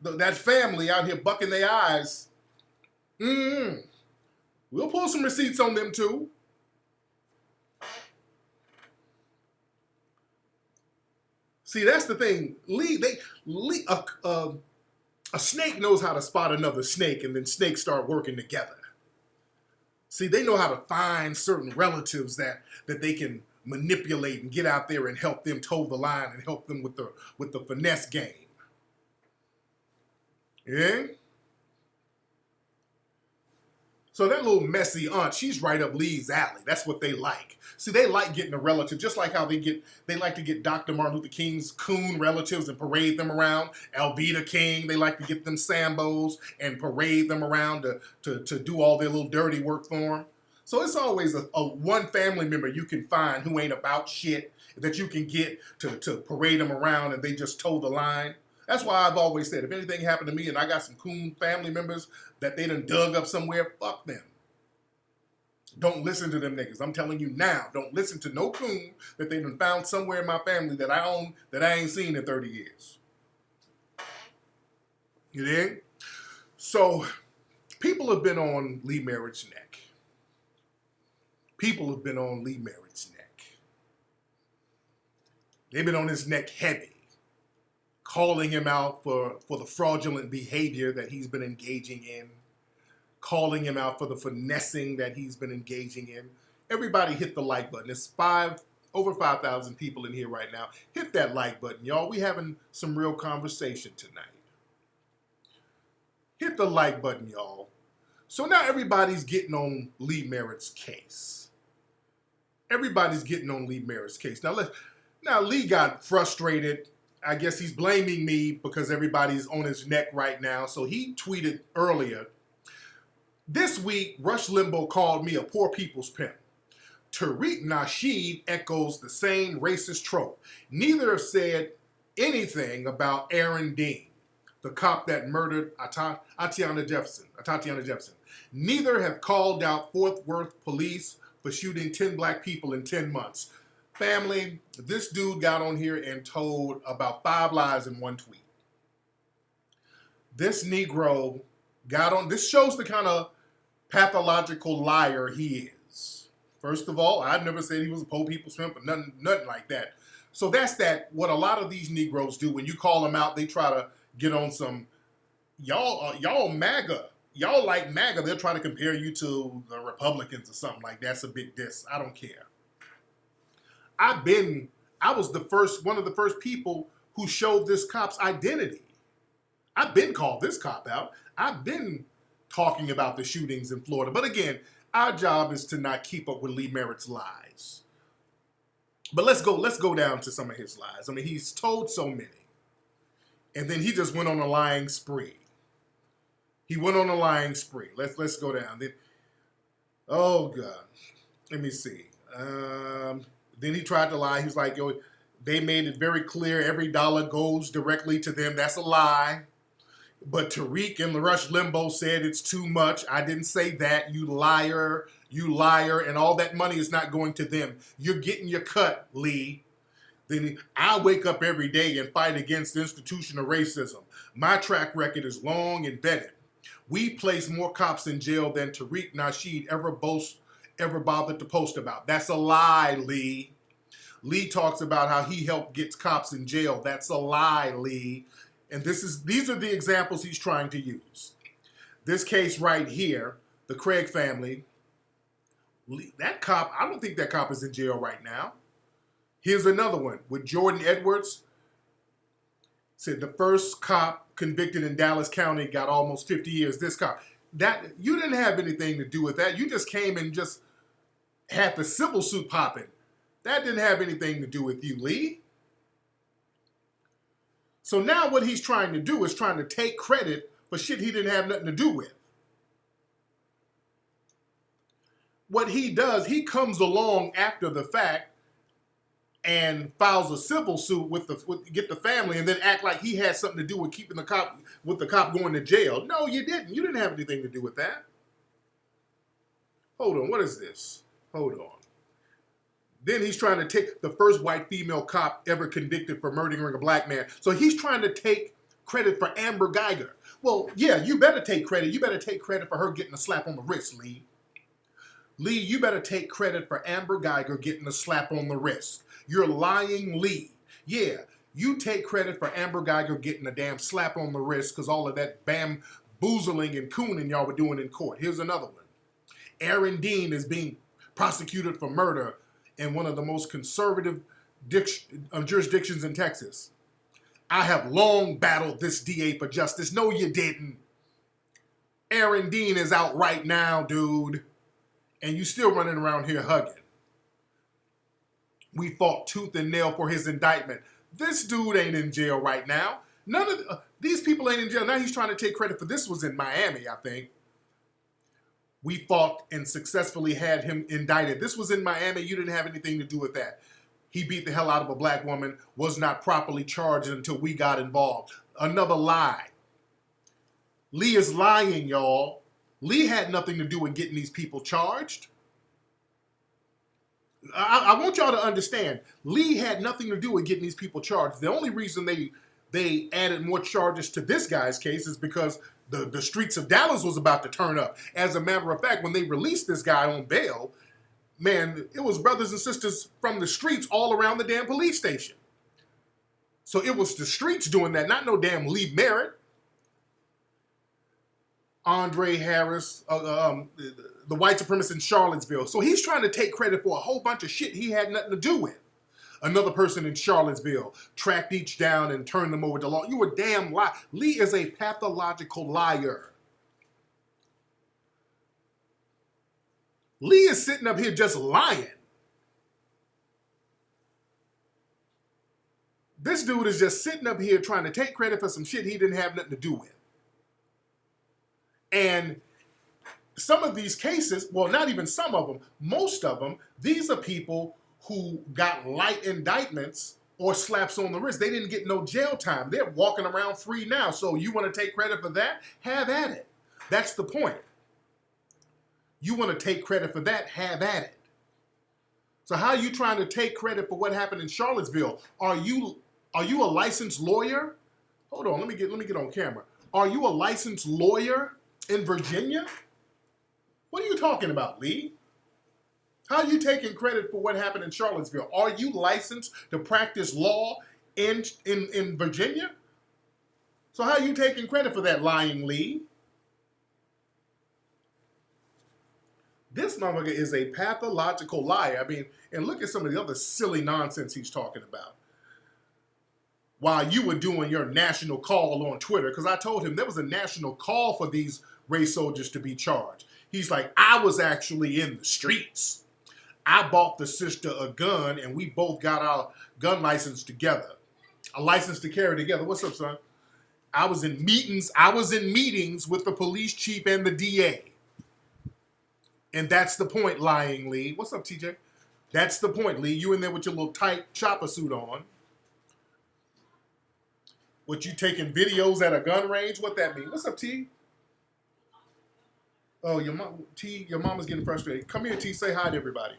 that family out here bucking their eyes. We'll pull some receipts on them too. See, that's the thing. A snake knows how to spot another snake, and then snakes start working together. See, they know how to find certain relatives that they can manipulate and get out there and help them toe the line and help them with the finesse game. Yeah? So that little messy aunt, she's right up Lee's alley. That's what they like. See, they like getting a relative, just like how they like to get Dr. Martin Luther King's coon relatives and parade them around. Alveda King, they like to get them Sambos and parade them around to do all their little dirty work for them. So it's always a one family member you can find who ain't about shit that you can get to parade them around and they just toe the line. That's why I've always said, if anything happened to me and I got some coon family members that they done dug up somewhere, fuck them. Don't listen to them niggas. I'm telling you now, don't listen to no coon that they done found somewhere in my family that I own that I ain't seen in 30 years. You dig? So, people have been on Lee Merritt's neck. People have been on Lee Merritt's neck. They've been on his neck heavy, calling him out for the fraudulent behavior that he's been engaging in. calling him out for the finessing that he's been engaging in. Everybody hit the like button. It's over 5,000 people in here right now. Hit that like button, y'all. We having some real conversation tonight. Hit the like button, y'all. So now everybody's getting on Lee Merritt's case. Everybody's getting on Lee Merritt's case. Now Lee got frustrated. I guess he's blaming me because everybody's on his neck right now. So he tweeted earlier, "This week, Rush Limbaugh called me a poor people's pimp. Tariq Nasheed echoes the same racist trope. Neither have said anything about Aaron Dean, the cop that murdered Tatiana Jefferson. Neither have called out Fort Worth police for shooting 10 black people in 10 months. Family, this dude got on here and told about 5 lies in one tweet. This Negro got on, this shows the kind of pathological liar he is. First of all, I've never said he was a poor people's pimp, but nothing like that. So that's what a lot of these Negroes do. When you call them out, they try to get on some, y'all MAGA. Y'all like MAGA. They'll try to compare you to the Republicans or something like that. That's a big diss. I don't care. I was one of the first people who showed this cop's identity. I've been called this cop out. I've been talking about the shootings in Florida. But again, our job is to not keep up with Lee Merritt's lies. But let's go down to some of his lies. I mean, he's told so many. And then he just went on a lying spree. Let's go down. Oh, God. Let me see. Then he tried to lie. He was like, they made it very clear every dollar goes directly to them. That's a lie. But Tariq and Rush Limbaugh said it's too much. I didn't say that. You liar. And all that money is not going to them. You're getting your cut, Lee. Then I wake up every day and fight against institutional racism. My track record is long and vetted. We place more cops in jail than Tariq Nasheed ever bothered to post about. That's a lie, Lee. Lee talks about how he helped get cops in jail. That's a lie, Lee. And these are the examples he's trying to use. This case right here, the Craig family, that cop, I don't think that cop is in jail right now. Here's another one with Jordan Edwards. Said the first cop convicted in Dallas County got almost 50 years. This cop, you didn't have anything to do with that. You just came and just had the civil suit popping. That didn't have anything to do with you, Lee. So now what he's trying to do is trying to take credit for shit he didn't have nothing to do with. What he does, he comes along after the fact and files a civil suit get the family and then act like he had something to do with keeping the cop going to jail. No, you didn't. You didn't have anything to do with that. Hold on, what is this? Hold on. Then he's trying to take the first white female cop ever convicted for murdering a black man. So he's trying to take credit for Amber Geiger. Well, yeah, you better take credit. You better take credit for her getting a slap on the wrist, Lee. Lee, you better take credit for Amber Geiger getting a slap on the wrist. You're lying, Lee. Yeah, you take credit for Amber Geiger getting a damn slap on the wrist because all of that bamboozling and cooning y'all were doing in court. Here's another one. Aaron Dean is being prosecuted for murder in one of the most conservative jurisdictions in Texas. I have long battled this DA for justice. No, you didn't. Aaron Dean is out right now, dude. And you still running around here hugging. We fought tooth and nail for his indictment. This dude ain't in jail right now. None of these people ain't in jail. Now he's trying to take credit for this was in Miami, I think. We fought and successfully had him indicted. This was in Miami. You didn't have anything to do with that. He beat the hell out of a black woman, was not properly charged until we got involved. Another lie. Lee is lying, y'all. Lee had nothing to do with getting these people charged. I want y'all to understand, Lee had nothing to do with getting these people charged. The only reason they added more charges to this guy's case is because the streets of Dallas was about to turn up. As a matter of fact, when they released this guy on bail, man, it was brothers and sisters from the streets all around the damn police station. So it was the streets doing that, not no damn Lee Merritt. Andre Harris, the white supremacist in Charlottesville. So he's trying to take credit for a whole bunch of shit he had nothing to do with. Another person in Charlottesville tracked each down and turned them over to law. You a damn lie. Lee is a pathological liar. Lee is sitting up here just lying. This dude is just sitting up here trying to take credit for some shit he didn't have nothing to do with. And some of these cases, well, not even some of them, most of them, these are people who got light indictments or slaps on the wrist. They didn't get no jail time. They're walking around free now. So you want to take credit for that? Have at it. That's the point. You want to take credit for that? Have at it. So how are you trying to take credit for what happened in Charlottesville? Are you a licensed lawyer? Hold on, let me get on camera. Are you a licensed lawyer in Virginia? What are you talking about, Lee? How are you taking credit for what happened in Charlottesville? Are you licensed to practice law in Virginia? So how are you taking credit for that, lying Lee? This motherfucker is a pathological liar. I mean, and look at some of the other silly nonsense he's talking about. While you were doing your national call on Twitter, because I told him there was a national call for these race soldiers to be charged. He's like, I was actually in the streets. I bought the sister a gun, and we both got our gun license together. A license to carry together. What's up, son? I was in meetings with the police chief and the DA. And that's the point, lying Lee. What's up, TJ? That's the point, Lee. You in there with your little tight chopper suit on. What, you taking videos at a gun range? What that mean? What's up, T? Oh, your mama's getting frustrated. Come here, T. Say hi to everybody.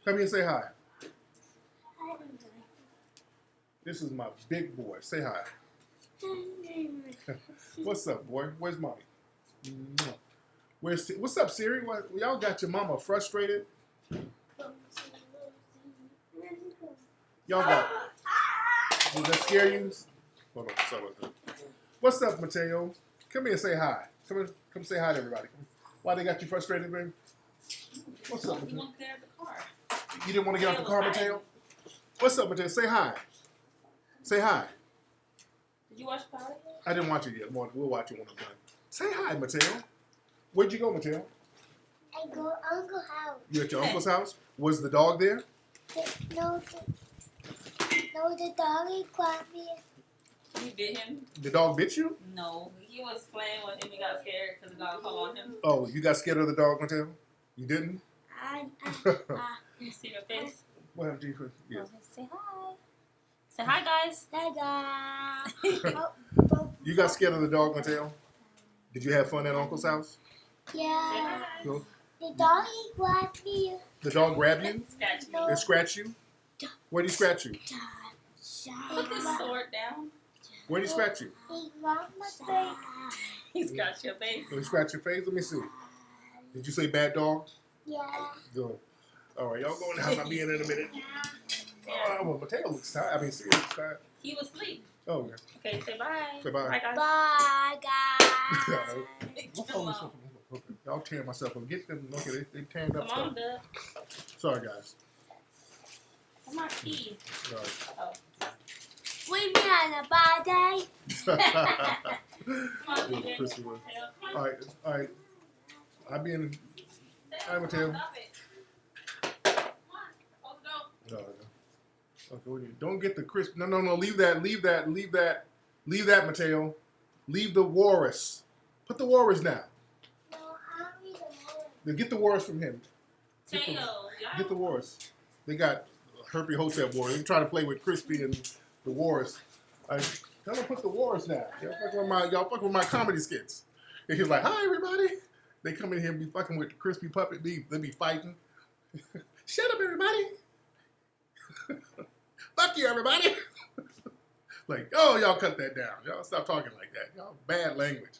Come here and say hi. This is my big boy. Say hi. What's up, boy? Where's mommy? What's up, Siri? Y'all got your mama frustrated? Y'all got... Does that scare you? Hold on. Sorry about that. What's up, Mateo? Come here and say hi. Come say hi to everybody. Why they got you frustrated, baby? What's up, Mateo? You didn't want to get out the car, Mateo? What's up, Mateo? Say hi. Say hi. Did you watch Power? I didn't watch it yet. We'll watch it when I'm done. Say hi, Mateo. Where'd you go, Mateo? I go to Uncle's house. You at your uncle's house? Was the dog there? No, the dog grabbed me. You bit him? The dog bit you? No. He was playing with him. He got scared because the dog fell on him. Oh, you got scared of the dog, Mateo? You didn't? You see your face? What happened to you? Yeah. Say hi. Say hi, guys. Hi, guys. You got scared of the dog, Mateo? Did you have fun at Uncle's house? Yeah. No? The dog grabbed me. The dog grabbed you? Scratch me. And scratched you? Where did he scratch you? Put this sword down. Where did he scratch you? He grabbed my face. He scratched your face. Did he scratch your face? Let me see. Did you say bad dog? Yeah. Good. All right, y'all go in the house. I'll be in a minute. Well, Mateo looks tired. I mean, Siri looks tired. He was asleep. Oh, okay. Okay, say bye. Say bye. Bye, guys. Bye, guys. What's on this one? Okay. Y'all tearing myself up. Get them. Okay, they tearing up Come on, stuff. Dub. Sorry, guys. Come on, key. All right. Oh. We meet on a bad day. Come on, DJ. Chrissy was. Come on. All right. I'll be in. All right, Mateo. Stop it. Come on. Hold the door. No. Okay, don't get the crisp. No. Leave that, Mateo. Leave the walrus. Put the walrus down. No, I'll read the word. Then get the walrus from him. Tail. Get the walrus. They got Herpy Hotep walrus. They try to play with Crispy and the walrus. Tell them to put the walrus down. Y'all fuck with my comedy skits. And he's like, hi, everybody. They come in here and be fucking with the Crispy puppet. They be fighting. Shut up, everybody. Fuck you, everybody. Like, oh, y'all cut that down. Y'all stop talking like that. Y'all bad language.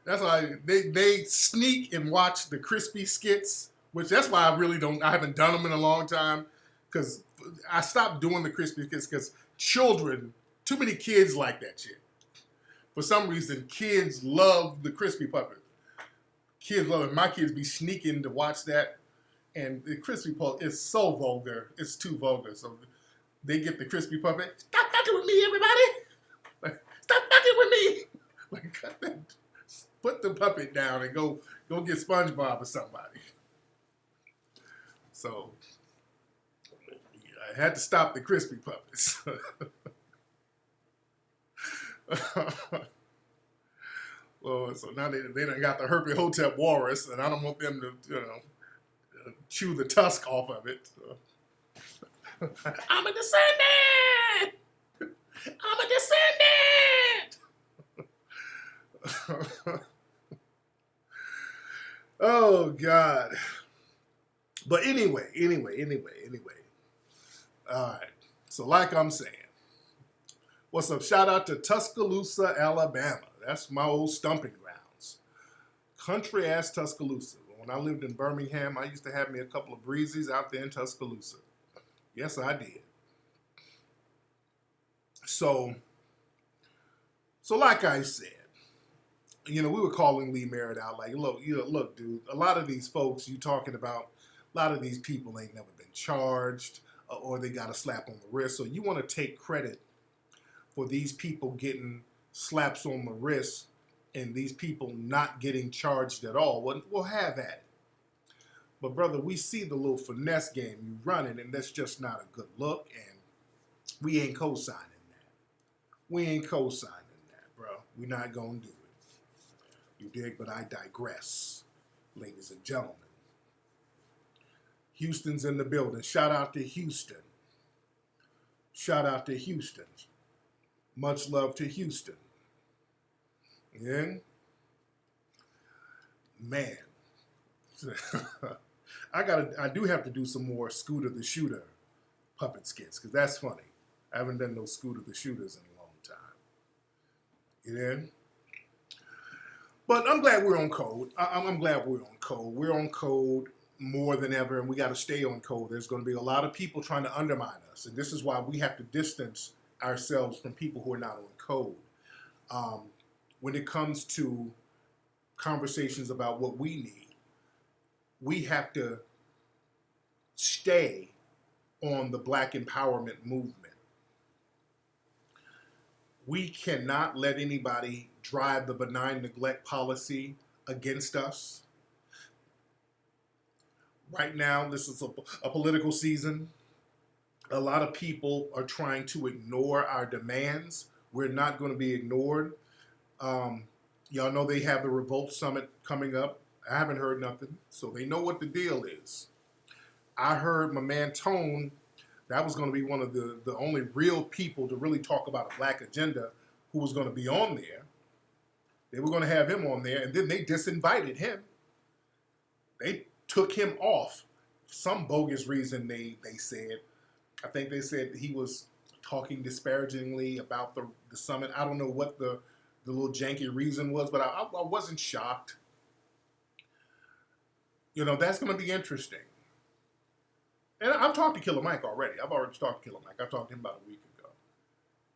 That's why they sneak and watch the Crispy skits, which that's why I haven't done them in a long time, because I stopped doing the Crispy skits because too many kids like that shit. For some reason, kids love the crispy puppet. Kids love it. My kids be sneaking to watch that. And the crispy puppet is so vulgar. It's too vulgar. So they get the crispy puppet. Stop fucking with me, everybody. Like, stop fucking with me. Like, cut that. Put the puppet down and go get SpongeBob or somebody. So I had to stop the crispy puppets. Well, so now they done got the Herpy Hotep Walrus, and I don't want them to, chew the tusk off of it. So. I'm a descendant! I'm a descendant! Oh, God. But anyway. All right. So like I'm saying, what's up? Shout out to Tuscaloosa, Alabama. That's my old stomping grounds. Country ass Tuscaloosa. When I lived in Birmingham, I used to have me a couple of breezies out there in Tuscaloosa. Yes, I did. So like I said, we were calling Lee Merritt out like, look, dude, a lot of these folks you talking about, a lot of these people ain't never been charged or they got a slap on the wrist. So you want to take credit for these people getting slaps on the wrist and these people not getting charged at all. We'll have at it. But brother, we see the little finesse game you running, and that's just not a good look, and we ain't co-signing that. We ain't co-signing that, bro. We're not gonna do it. You dig? But I digress, ladies and gentlemen. Houston's in the building. Shout out to Houston. Shout out to Houston. Much love to Houston. Yeah? Man. I do have to do some more Scooter the Shooter puppet skits, because that's funny. I haven't done those Scooter the Shooters in a long time. You know? But I'm glad we're on code. I'm glad we're on code. We're on code more than ever, and we got to stay on code. There's going to be a lot of people trying to undermine us, and this is why we have to distance ourselves from people who are not on code. When it comes to conversations about what we need, we have to stay on the Black empowerment movement. We cannot let anybody drive the benign neglect policy against us. Right now, this is a political season. A lot of people are trying to ignore our demands. We're not going to be ignored. Y'all know they have the Revolt Summit coming up. I haven't heard nothing, so they know what the deal is. I heard my man Tone, that was going to be one of the only real people to really talk about a Black agenda who was going to be on there. They were going to have him on there, and then they disinvited him. They took him off. Some bogus reason they said. I think they said he was talking disparagingly about the summit. I don't know what the little janky reason was, but I wasn't shocked. That's going to be interesting. And I've talked to Killer Mike already. I've already talked to Killer Mike. I talked to him about a week ago.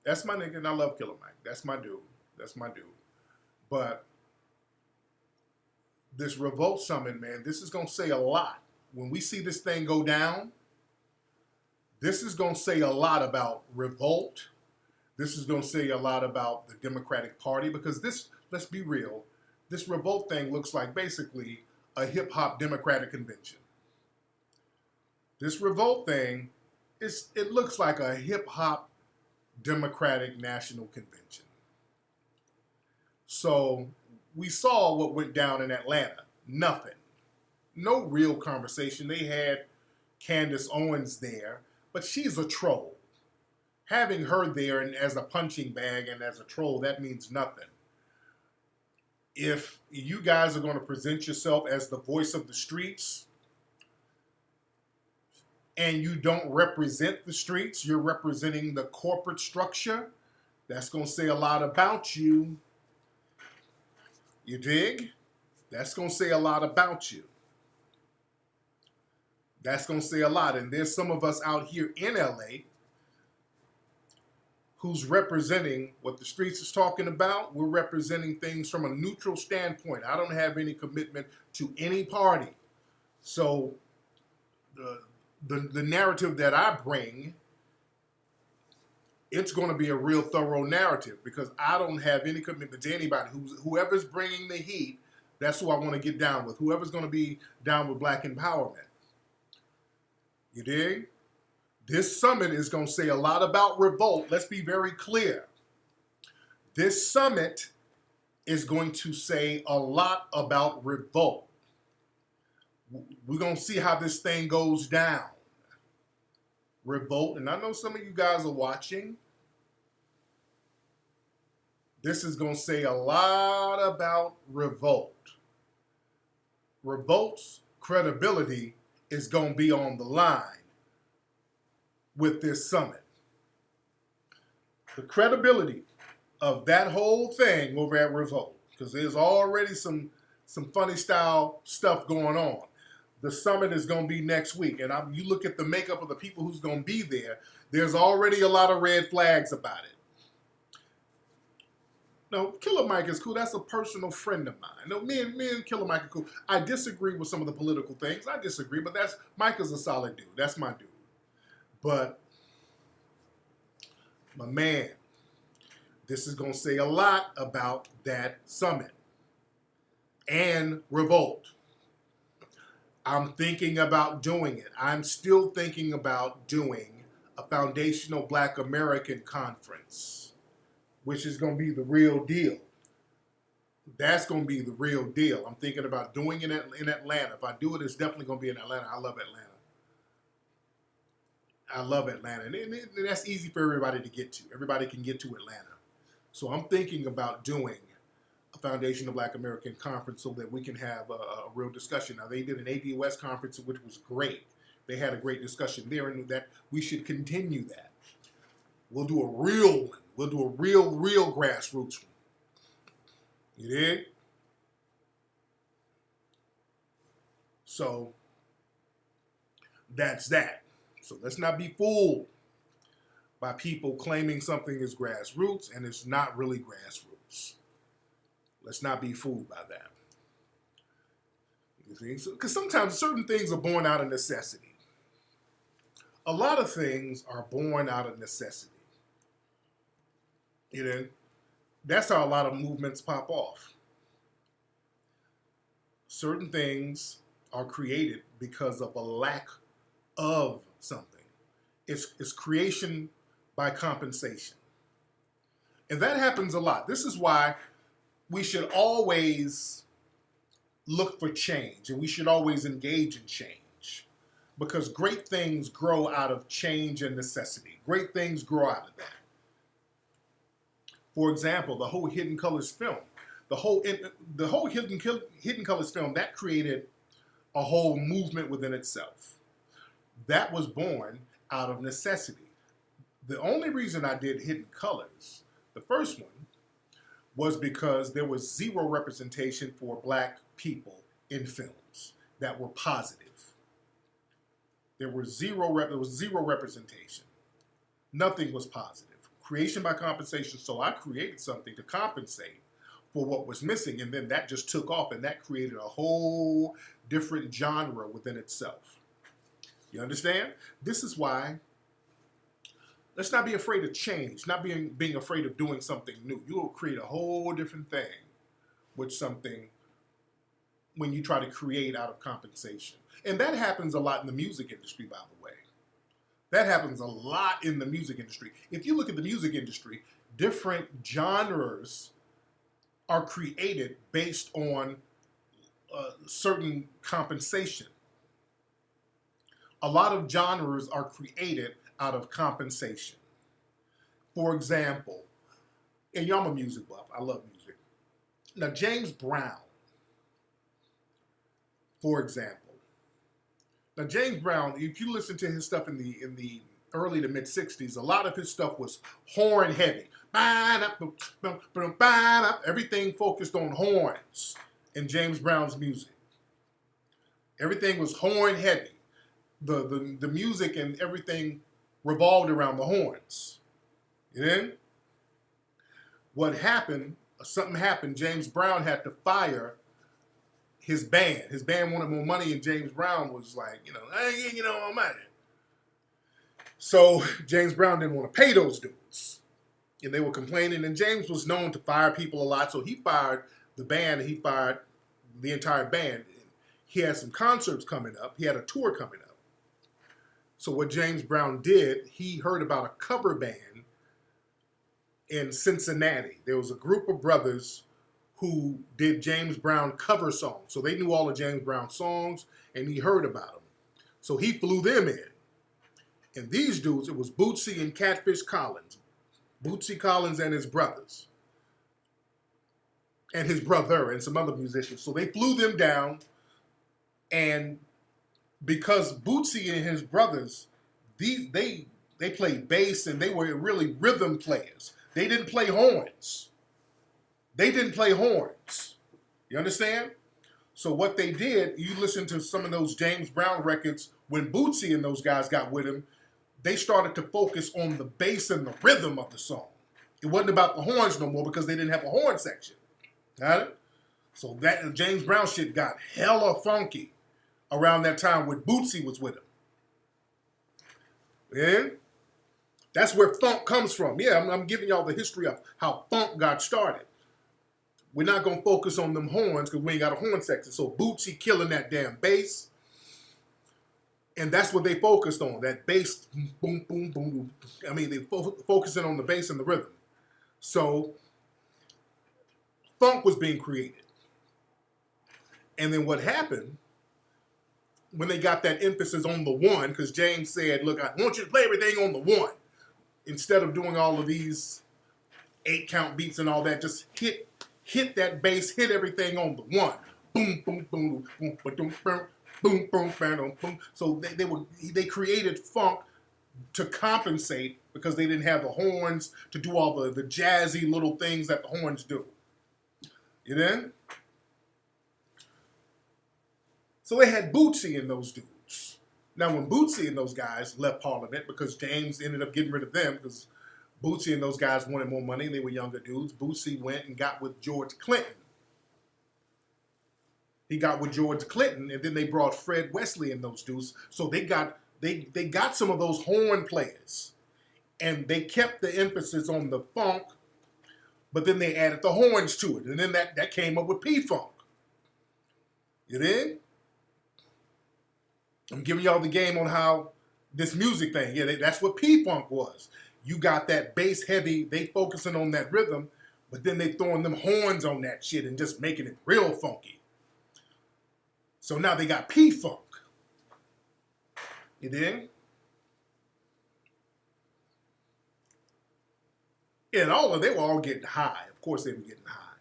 That's my nigga, and I love Killer Mike. That's my dude. But this Revolt Summit, man, this is going to say a lot. When we see this thing go down, this is going to say a lot about revolt. This is going to say a lot about the Democratic Party, because this, let's be real, this revolt thing looks like basically a hip-hop Democratic convention. This revolt thing, it looks like a hip-hop Democratic National Convention. So we saw what went down in Atlanta. Nothing. No real conversation. They had Candace Owens there, but she's a troll. Having her there and as a punching bag and as a troll, that means nothing. If you guys are going to present yourself as the voice of the streets and you don't represent the streets, you're representing the corporate structure, that's going to say a lot about you. You dig? That's going to say a lot about you. That's going to say a lot. And there's some of us out here in LA who's representing what the streets is talking about. We're representing things from a neutral standpoint. I don't have any commitment to any party. So the narrative that I bring, it's going to be a real thorough narrative because I don't have any commitment to anybody. Whoever's bringing the heat, that's who I want to get down with. Whoever's going to be down with Black empowerment. You dig? This summit is going to say a lot about revolt. Let's be very clear. This summit is going to say a lot about revolt. We're going to see how this thing goes down. Revolt, and I know some of you guys are watching. This is going to say a lot about revolt. Revolt's credibility is going to be on the line with this summit. The credibility of that whole thing over at Revolt, because there's already some funny style stuff going on. The summit is going to be next week, and you look at the makeup of the people who's going to be there, there's already a lot of red flags about it. No, Killer Mike is cool. That's a personal friend of mine. No, me and Killer Mike are cool. I disagree with some of the political things. I disagree, but Mike is a solid dude. That's my dude. But, my man, this is going to say a lot about that summit and Revolt. I'm thinking about doing it. I'm still thinking about doing a foundational Black American conference, which is going to be the real deal. That's going to be the real deal. I'm thinking about doing it in Atlanta. If I do it, it's definitely going to be in Atlanta. I love Atlanta. I love Atlanta. And that's easy for everybody to get to. Everybody can get to Atlanta. So I'm thinking about doing a Foundation of Black American conference so that we can have a real discussion. Now, they did an ADOS conference, which was great. They had a great discussion there, and that we should continue that. We'll do a real one. We'll do a real grassroots one. You dig? So, that's that. So let's not be fooled by people claiming something is grassroots and it's not really grassroots. Let's not be fooled by that. Because sometimes certain things are born out of necessity. A lot of things are born out of necessity. You know, that's how a lot of movements pop off. Certain things are created because of a lack of something. It's creation by compensation. And that happens a lot. This is why we should always look for change, and we should always engage in change, because great things grow out of change and necessity. Great things grow out of that. For example, the whole Hidden Colors film, the whole Hidden Colors film, that created a whole movement within itself. That was born out of necessity. The only reason I did Hidden Colors, the first one, was because there was zero representation for Black people in films that were positive. There was zero representation. Nothing was positive. Creation by compensation. So I created something to compensate for what was missing, and then that just took off, and that created a whole different genre within itself. You understand? This is why let's not be afraid of change, not being afraid of doing something new. You will create a whole different thing with something when you try to create out of compensation. And that happens a lot in the music industry, by the way. That happens a lot in the music industry. If you look at the music industry, different genres are created based on certain compensation. A lot of genres are created out of compensation. For example, and y'all, I'm a music buff. I love music. Now, James Brown, for example. Now, James Brown, if you listen to his stuff in the early to mid 60s, a lot of his stuff was horn heavy. Everything focused on horns in James Brown's music. Everything was horn heavy. The music and everything revolved around the horns. You know? What happened, something happened, James Brown had to fire his band. His band wanted more money, and James Brown was like, I ain't getting you no more money. So James Brown didn't want to pay those dudes. And they were complaining, and James was known to fire people a lot, so he fired the band, and he fired the entire band. He had some concerts coming up. He had a tour coming up. So what James Brown did, he heard about a cover band in Cincinnati. There was a group of brothers who did James Brown cover songs. So they knew all of James Brown songs, and he heard about them. So he flew them in. And these dudes, it was Bootsy and Catfish Collins. Bootsy Collins and his brothers. And his brother and some other musicians. So they flew them down, and because Bootsy and his brothers, they played bass, and they were really rhythm players. They didn't play horns. You understand? So what they did, you listen to some of those James Brown records, when Bootsy and those guys got with him, they started to focus on the bass and the rhythm of the song. It wasn't about the horns no more because they didn't have a horn section. Got it? So that James Brown shit got hella funky around that time when Bootsy was with him. Yeah? That's where funk comes from. Yeah, I'm giving y'all the history of how funk got started. We're not going to focus on them horns because we ain't got a horn section. So Bootsy killing that damn bass. And that's what they focused on, that bass, boom, boom, boom, boom. I mean, they focusing on the bass and the rhythm. So funk was being created. And then what happened, when they got that emphasis on the one, because James said, look, I want you to play everything on the one. Instead of doing all of these 8-count beats and all that, just hit that bass, hit everything on the one. Boom, boom, boom, boom, boom, boom, boom, boom, boom, boom, boom. So they created funk to compensate because they didn't have the horns to do all the jazzy little things that the horns do. You know? So they had Bootsy and those dudes. Now, when Bootsy and those guys left Parliament, because James ended up getting rid of them, because Bootsy and those guys wanted more money, and they were younger dudes, Bootsy went and got with George Clinton. He got with George Clinton, and then they brought Fred Wesley and those dudes. So they got some of those horn players, and they kept the emphasis on the funk, but then they added the horns to it, and then that came up with P-Funk. You dig? I'm giving y'all the game on how this music thing, yeah, that's what P-Funk was. You got that bass heavy, they focusing on that rhythm, but then they throwing them horns on that shit and just making it real funky. So now they got P-Funk. You dig? And they were all getting high. Of course they were getting high.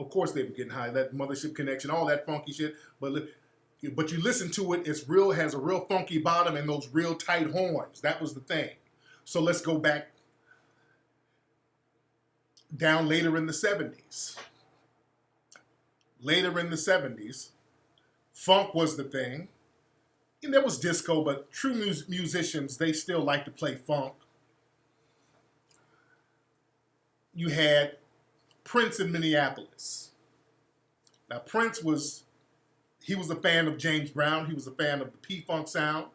Of course they were getting high. That Mothership Connection, all that funky shit. But you listen to it, has a real funky bottom and those real tight horns. That was the thing. So let's go back down later in the 70s. Later in the 70s, funk was the thing. And there was disco, but true musicians, they still like to play funk. You had Prince in Minneapolis. Now, Prince was a fan of James Brown. He was a fan of the P-Funk sound.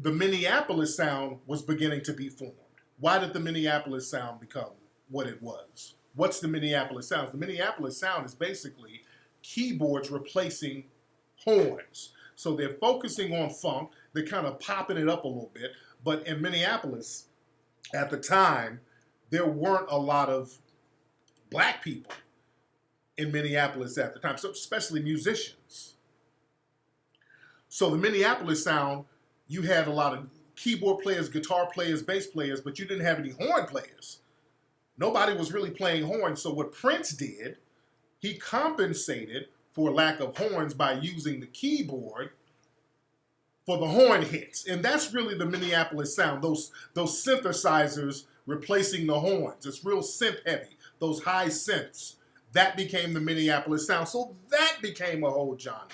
The Minneapolis sound was beginning to be formed. Why did the Minneapolis sound become what it was? What's the Minneapolis sound? The Minneapolis sound is basically keyboards replacing horns. So they're focusing on funk. They're kind of popping it up a little bit. But in Minneapolis, at the time, there weren't a lot of black people in Minneapolis at the time, so especially musicians. So the Minneapolis sound, you had a lot of keyboard players, guitar players, bass players, but you didn't have any horn players. Nobody was really playing horns. So what Prince did, he compensated for lack of horns by using the keyboard for the horn hits. And that's really the Minneapolis sound, those synthesizers replacing the horns. It's real synth heavy, those high synths. That became the Minneapolis sound. So that became a whole genre.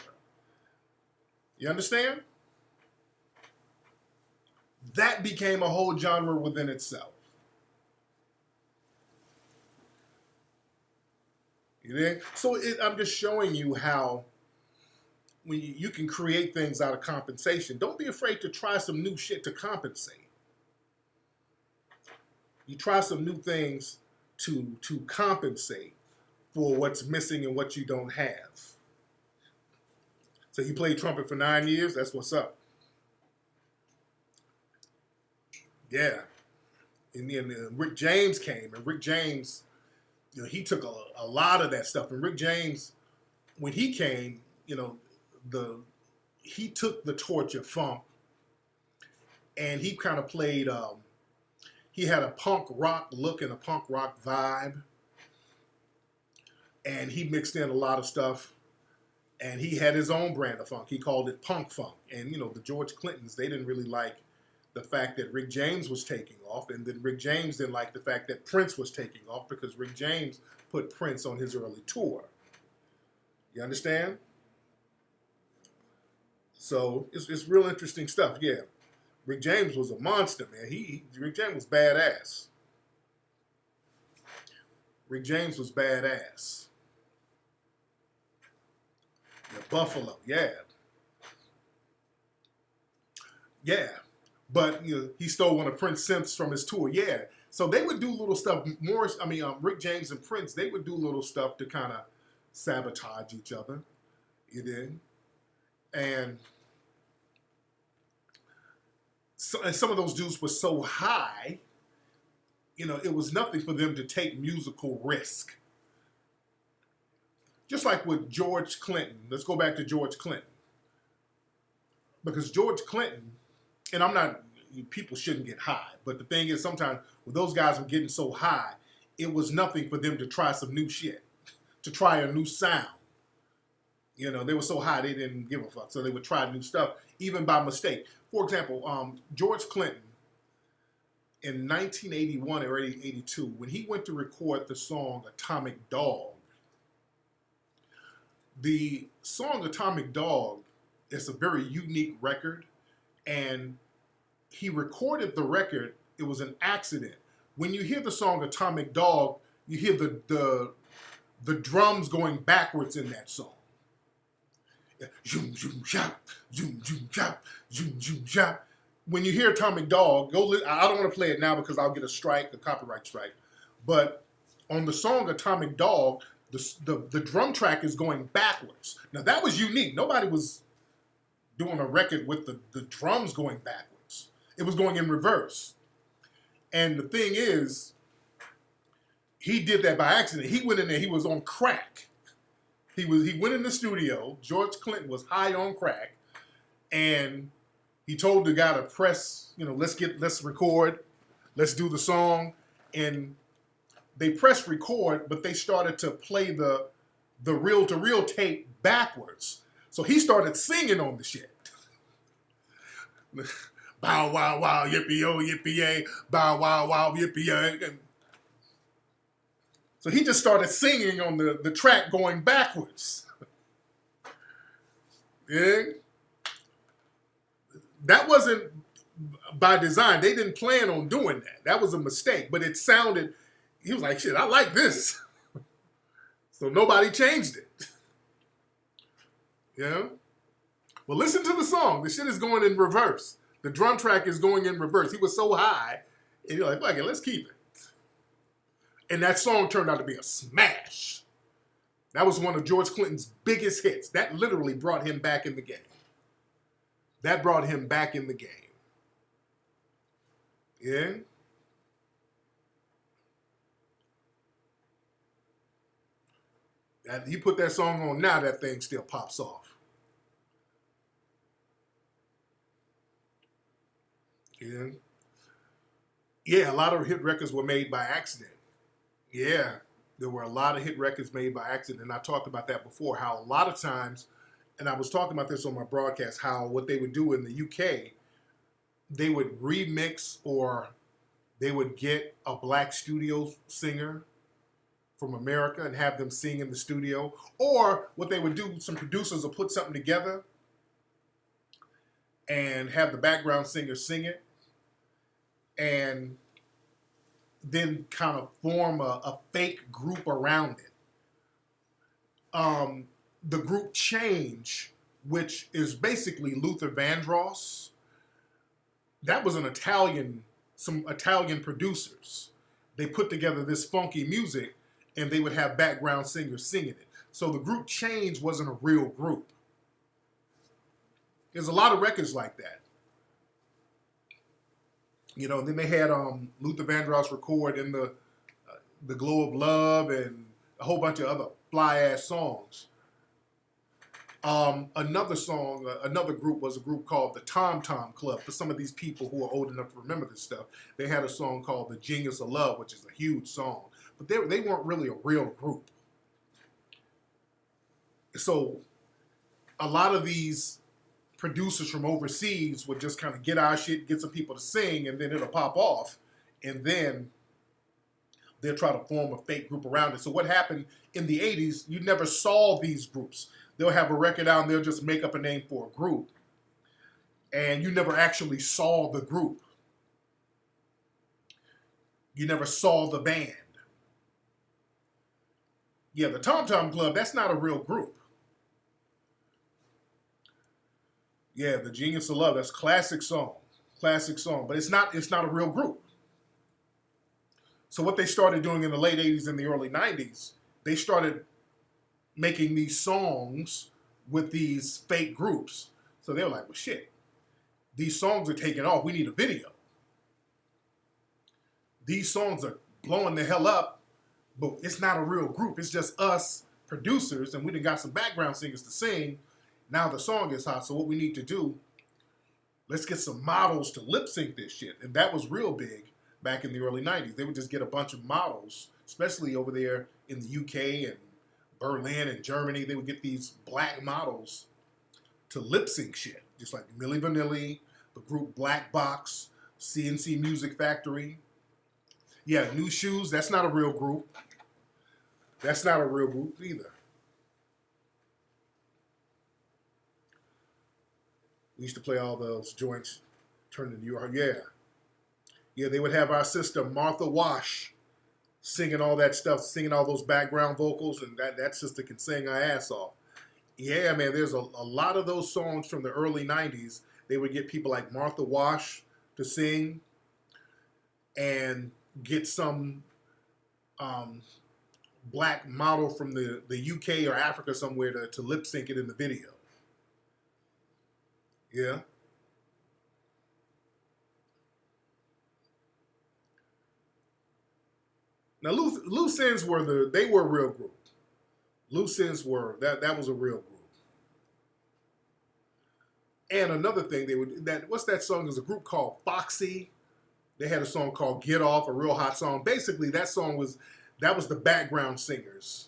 You understand? that became a whole genre within itself. You know? So I'm just showing you how when you can create things out of compensation. Don't be afraid to try some new shit to compensate. You try some new things to compensate for what's missing and what you don't have. So he played trumpet for 9 years. That's what's up. Yeah. And then Rick James came, and Rick James, you know, he took a lot of that stuff. And Rick James, when he came, you know, he took the torch of funk, and he kind of played. He had a punk rock look and a punk rock vibe, and he mixed in a lot of stuff. And he had his own brand of funk. He called it punk funk. And you know, the George Clintons, they didn't really like the fact that Rick James was taking off, and then Rick James didn't like the fact that Prince was taking off, because Rick James put Prince on his early tour. You understand? So it's real interesting stuff. Yeah, Rick James was a monster, man. Rick James was badass. Rick James was badass. Yeah, Buffalo, yeah. Yeah. But you know, he stole one of Prince's synths from his tour. Yeah. So they would do little stuff. Rick James and Prince, they would do little stuff to kind of sabotage each other. You did. And some of those dudes were so high, you know, it was nothing for them to take musical risk. Just like with George Clinton. Let's go back to George Clinton. Because George Clinton, and people shouldn't get high, but the thing is, sometimes when those guys were getting so high, it was nothing for them to try some new shit, to try a new sound. You know, they were so high, they didn't give a fuck. So they would try new stuff, even by mistake. For example, George Clinton, in 1981 or 82, when he went to record the song Atomic Dog, the song Atomic Dog is a very unique record, and he recorded the record. It was an accident. When you hear the song Atomic Dog, you hear the drums going backwards in that song. Zoom, zoom, shop, zoom, zoom, shop, zoom, zoom, shop. When you hear Atomic Dog, I don't want to play it now because I'll get a copyright strike. But on the song Atomic Dog, the drum track is going backwards. Now that was unique. Nobody was doing a record with the drums going backwards. It was going in reverse. And the thing is, he did that by accident. He went in there, he was on crack. He went in the studio, George Clinton was high on crack, and he told the guy to press, you know, let's record, let's do the song. And they pressed record, but they started to play the reel-to-reel tape backwards. So he started singing on the shit. Bow, wow, wow, yippee-oh, yippee-yay, bow, wow, wow, yippee-yay. So he just started singing on the track going backwards. Yeah? That wasn't by design. They didn't plan on doing that. That was a mistake. But it sounded, he was like, shit, I like this. So nobody changed it. Yeah? Well, listen to the song. The shit is going in reverse. The drum track is going in reverse. He was so high, and you're like, fuck it, let's keep it. And that song turned out to be a smash. That was one of George Clinton's biggest hits. That literally brought him back in the game. That brought him back in the game. Yeah? You put that song on now, that thing still pops off. Yeah. Yeah, a lot of hit records were made by accident. Yeah, there were a lot of hit records made by accident. And I talked about that before, how a lot of times, and I was talking about this on my broadcast, how what they would do in the UK, they would remix, or they would get a black studio singer from America and have them sing in the studio. Or what they would do, some producers will put something together and have the background singer sing it. and then kind of form a fake group around it. The group Change, which is basically Luther Vandross, that was some Italian producers. They put together this funky music, and they would have background singers singing it. So the group Change wasn't a real group. There's a lot of records like that. You know, then they had Luther Vandross record in the Glow of Love and a whole bunch of other fly-ass songs. Another song, another group was a group called the Tom Tom Club. For some of these people who are old enough to remember this stuff, they had a song called The Genius of Love, which is a huge song. But they weren't really a real group. So a lot of these producers from overseas would just kind of get our shit, get some people to sing, and then it'll pop off. And then they'll try to form a fake group around it. So what happened in the 80s, you never saw these groups. They'll have a record out and they'll just make up a name for a group. And you never actually saw the group. You never saw the band. Yeah, the Tom Tom Club, that's not a real group. Yeah, The Genius of Love, that's a classic song. Classic song. But it's not a real group. So what they started doing in the late 80s and the early 90s, they started making these songs with these fake groups. So they were like, well, shit, these songs are taking off. We need a video. These songs are blowing the hell up, but it's not a real group. It's just us producers, and we done got some background singers to sing. Now the song is hot, so what we need to do, let's get some models to lip sync this shit. And that was real big back in the early 90s. They would just get a bunch of models, especially over there in the UK and Berlin and Germany. They would get these black models to lip sync shit, just like Milli Vanilli, the group Black Box, CNC Music Factory. Yeah, New Shoes, that's not a real group. That's not a real group either. We used to play all those joints, turn to New York. Yeah. Yeah, they would have our sister Martha Wash singing all that stuff, singing all those background vocals, and that sister can sing her ass off. Yeah, man, there's a lot of those songs from the early 90s. They would get people like Martha Wash to sing and get some black model from the UK or Africa somewhere to lip sync it in the video. Yeah. Now, Loose Ends were a real group. Loose Ends were, that was a real group. And another thing, what's that song? There's a group called Foxy. They had a song called Get Off, a real hot song. Basically, that was the background singers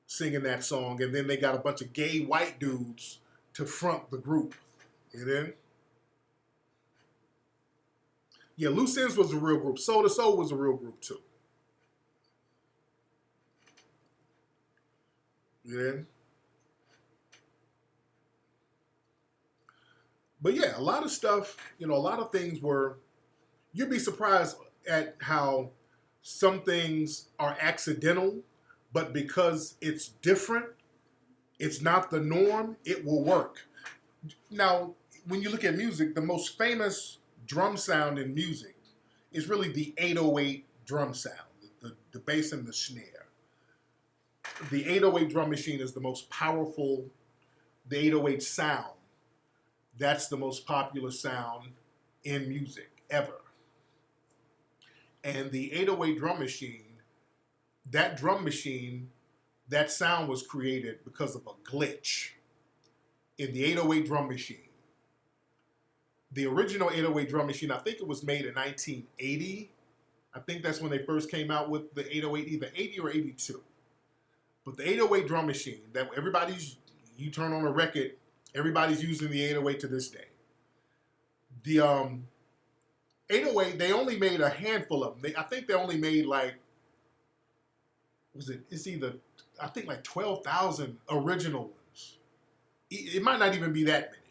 singing that song. And then they got a bunch of gay white dudes to front the group. You know? Yeah, Loose Ends was a real group. Soul to Soul was a real group too. Yeah. But yeah, a lot of stuff, a lot of things you'd be surprised at how some things are accidental, but because it's different, it's not the norm, it will work. Now, when you look at music, the most famous drum sound in music is really the 808 drum sound, the bass and the snare. The 808 drum machine is the most powerful, the 808 sound. That's the most popular sound in music ever. And the 808 drum machine, that sound was created because of a glitch in the 808 drum machine. The original 808 drum machine, I think it was made in 1980. I think that's when they first came out with the 808, either 80 or 82. But the 808 drum machine, that you turn on a record, everybody's using the 808 to this day. The 808, they only made a handful of them. I think they only made like 12,000 original ones. It might not even be that many.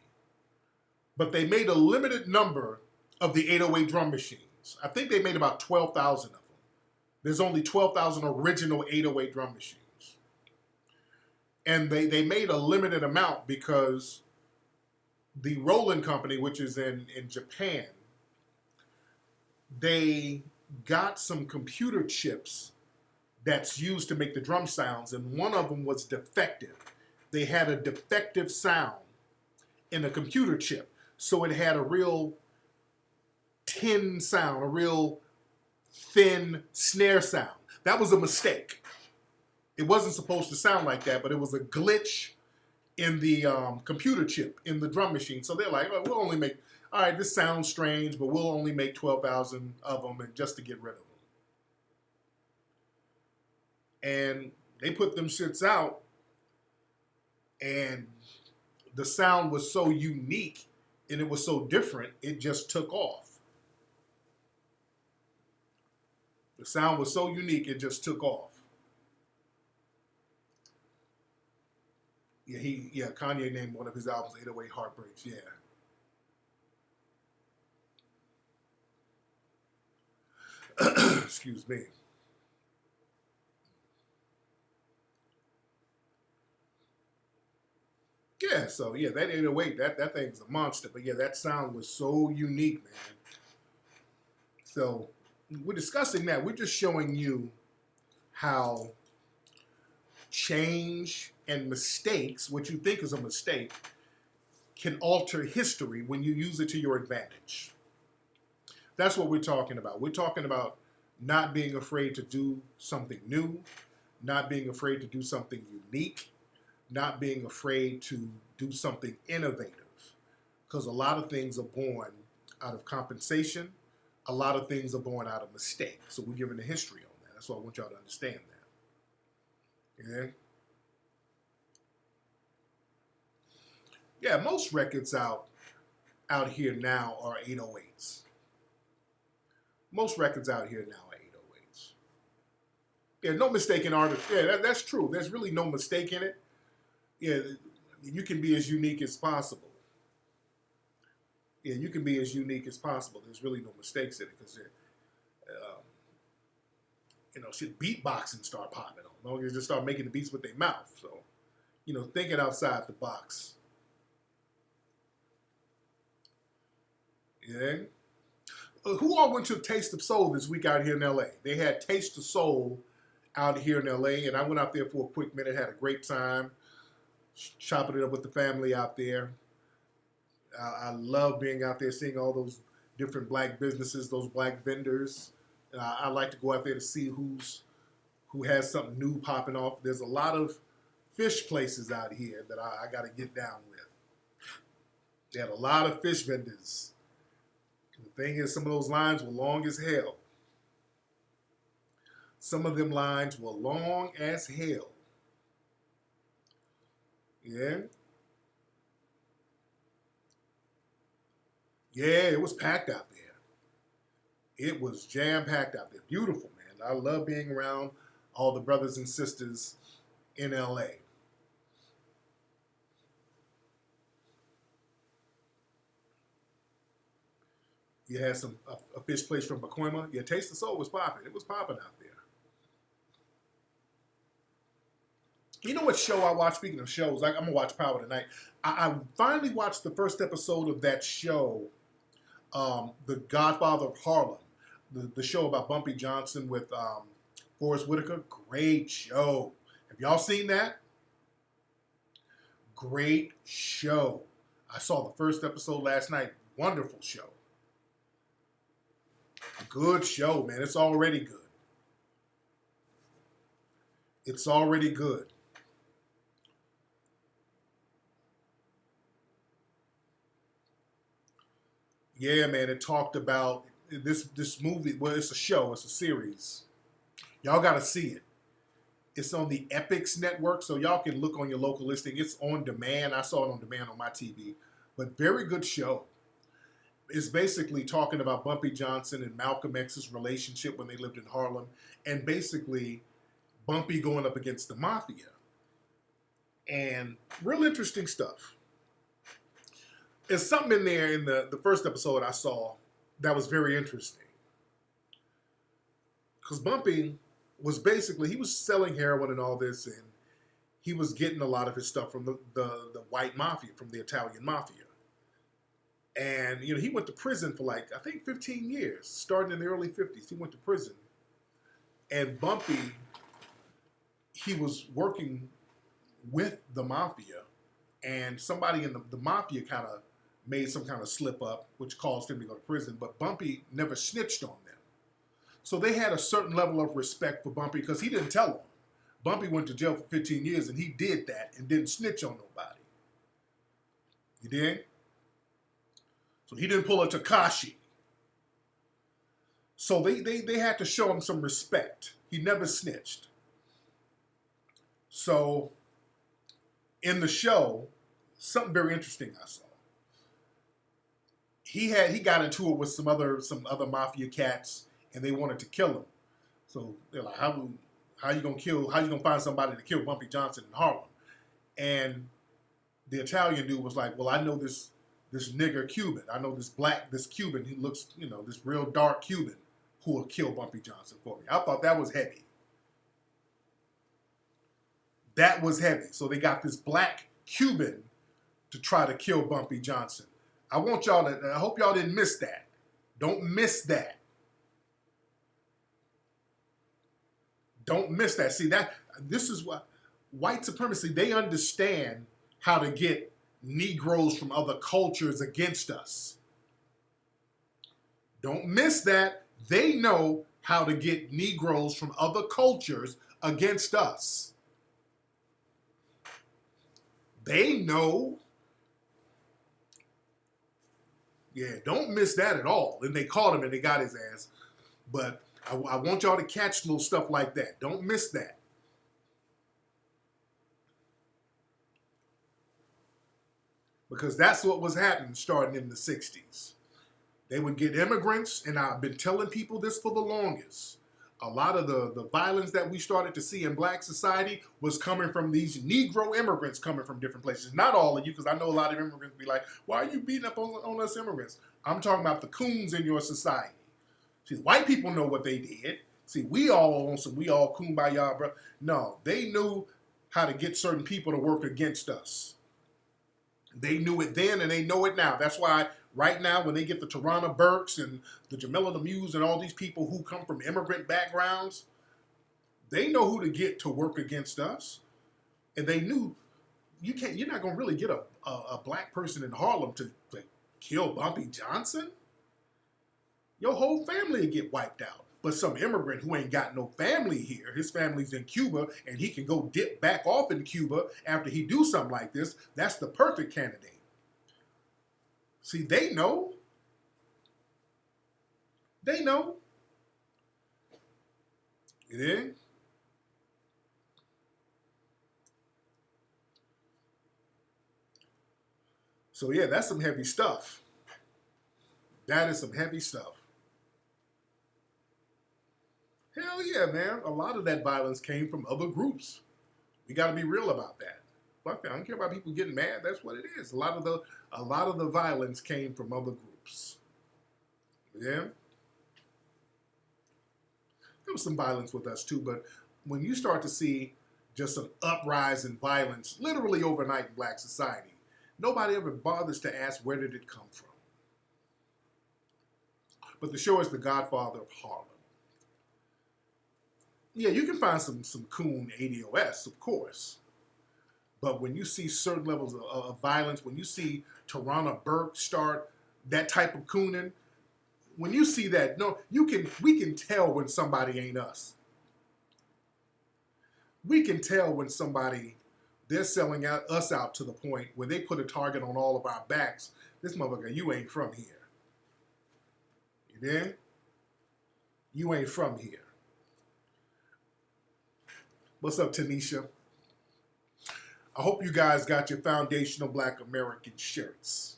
But they made a limited number of the 808 drum machine. machines. I think they made about 12,000 of them. There's only 12,000 original 808 drum machines. And they made a limited amount because the Roland Company, which is in Japan, they got some computer chips that's used to make the drum sounds, and one of them was defective. They had a defective sound in a computer chip, so it had a real tin sound, a real thin snare sound. That was a mistake. It wasn't supposed to sound like that, but it was a glitch in the computer chip in the drum machine. So they're like, oh, we'll only make, all right, this sounds strange, but we'll only make 12,000 of them and just to get rid of them. And they put them shits out, and the sound was so unique and it was so different, it just took off. The sound was so unique, it just took off. Yeah, Kanye named one of his albums 808 Heartbreaks, yeah. Excuse me. Yeah, so yeah, that 808, that thing's a monster. But yeah, that sound was so unique, man. So we're discussing that. We're just showing you how change and mistakes, what you think is a mistake, can alter history when you use it to your advantage. That's what we're talking about. We're talking about not being afraid to do something new, not being afraid to do something unique, not being afraid to do something innovative. Because a lot of things are born out of compensation. A lot of things are born out of mistake. So we're giving the history on that. That's why I want y'all to understand that. Yeah? Yeah, most records out here now are 808s. Most records out here now are 808s. Yeah, no mistake in artist. Yeah, that's true. There's really no mistake in it. Yeah, you can be as unique as possible. Yeah, you can be as unique as possible. There's really no mistakes in it because, shit, beatboxing start popping on. They just start making the beats with their mouth. So, thinking outside the box. Yeah. Who all went to Taste of Soul this week out here in LA? They had Taste of Soul out here in LA, and I went out there for a quick minute, had a great time, chopping it up with the family out there. I love being out there, seeing all those different black businesses, those black vendors. I like to go out there to see who has something new popping off. There's a lot of fish places out here that I got to get down with. They had a lot of fish vendors. The thing is, some of those lines were long as hell. Some of them lines were long as hell. Yeah? Yeah, it was packed out there. It was jam-packed out there. Beautiful, man. I love being around all the brothers and sisters in LA. You had a fish place from Pacoima. Yeah, Taste of Soul was popping. It was popping out there. You know what show I watched? Speaking of shows, I'm going to watch Power tonight. I finally watched the first episode of that show, The Godfather of Harlem, the show about Bumpy Johnson with Forrest Whitaker. Great show. Have y'all seen that? Great show. I saw the first episode last night. Wonderful show. Good show, man. It's already good. It's already good. Yeah, man. It talked about this movie. Well, it's a show. It's a series. Y'all got to see it. It's on the Epix network, so y'all can look on your local listing. It's on demand. I saw it on demand on my TV. But very good show. It's basically talking about Bumpy Johnson and Malcolm X's relationship when they lived in Harlem, and basically Bumpy going up against the mafia. And real interesting stuff. There's something in there in the first episode I saw that was very interesting. because Bumpy was basically, he was selling heroin and all this, and he was getting a lot of his stuff from the white mafia, from the Italian mafia. And, he went to prison for I think 15 years, starting in the early 50s. He went to prison. And Bumpy, he was working with the mafia, and somebody in the mafia kind of made some kind of slip up, which caused him to go to prison. But Bumpy never snitched on them. So they had a certain level of respect for Bumpy because he didn't tell them. Bumpy went to jail for 15 years, and he did that and didn't snitch on nobody. You dig? So he didn't pull a Takashi. So they had to show him some respect. He never snitched. So in the show, something very interesting I saw. He got into it with some other mafia cats, and they wanted to kill him. So they're like, how you gonna find somebody to kill Bumpy Johnson in Harlem? And the Italian dude was like, well, I know this nigger Cuban. I know this Cuban. He looks, this real dark Cuban who will kill Bumpy Johnson for me. I thought that was heavy. That was heavy. So they got this black Cuban to try to kill Bumpy Johnson. I hope y'all didn't miss that. Don't miss that. Don't miss that. See, this is what white supremacy, they understand how to get Negroes from other cultures against us. Don't miss that. They know how to get Negroes from other cultures against us. They know. Yeah, don't miss that at all. And they caught him and they got his ass. But I want y'all to catch little stuff like that. Don't miss that. Because that's what was happening starting in the 60s. They would get immigrants, and I've been telling people this for the longest. A lot of the violence that we started to see in black society was coming from these Negro immigrants coming from different places. Not all of you, because I know a lot of immigrants be like, why are you beating up on us immigrants? I'm talking about the coons in your society. See, white people know what they did. See, we all kumbaya, bro. No, they knew how to get certain people to work against us. They knew it then and they know it now. That's why right now when they get the Tarana Burks and the Jamila Lemieux and all these people who come from immigrant backgrounds, they know who to get to work against us. And they knew you're not going to really get a black person in Harlem to kill Bumpy Johnson. Your whole family will get wiped out. But some immigrant who ain't got no family here, his family's in Cuba, and he can go dip back off in Cuba after he do something like this, that's the perfect candidate. See, they know. They know. You dig? So yeah, that's some heavy stuff. That is some heavy stuff. Hell yeah, man. A lot of that violence came from other groups. We got to be real about that. Fuck that. I don't care about people getting mad. That's what it is. A lot of the violence came from other groups. Yeah. There was some violence with us too, but when you start to see just some uprising violence, literally overnight in black society, nobody ever bothers to ask where did it come from. But the show is The Godfather of Harlem. Yeah, you can find some coon ADOS, of course. But when you see certain levels of violence, when you see Tarana Burke start that type of cooning, when you see that, no, we can tell when somebody ain't us. We can tell when they're selling us out to the point where they put a target on all of our backs. This motherfucker, you ain't from here. You dig? You ain't from here. What's up, Tanisha? I hope you guys got your foundational Black American shirts.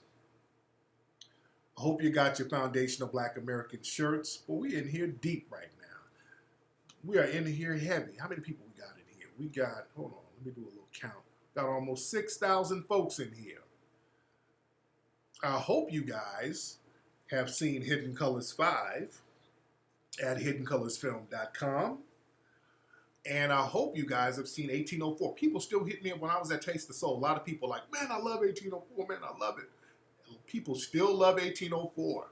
I hope you got your foundational Black American shirts. But we in here deep right now. We are in here heavy. How many people we got in here? We got, hold on, let me do a little count. Got almost 6,000 folks in here. I hope you guys have seen Hidden Colors 5. at hiddencolorsfilm.com. And I hope you guys have seen 1804. People still hit me up when I was at Taste the Soul. A lot of people like, man, I love 1804. Man, I love it. People still love 1804.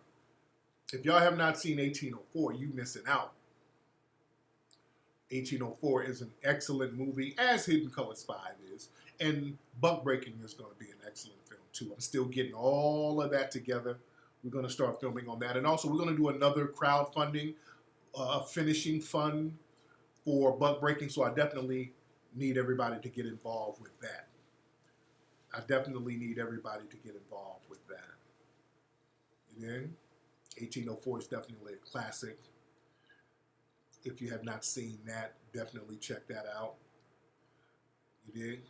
If y'all have not seen 1804, you missing out. 1804 is an excellent movie, as Hidden Colors 5 is. And Buck Breaking is going to be an excellent film, too. I'm still getting all of that together. We're going to start filming on that. And also, we're going to do another crowdfunding, finishing fund for Buck Breaking. So I definitely need everybody to get involved with that. I definitely need everybody to get involved with that. And then 1804 is definitely a classic. If you have not seen that, definitely check that out. You dig?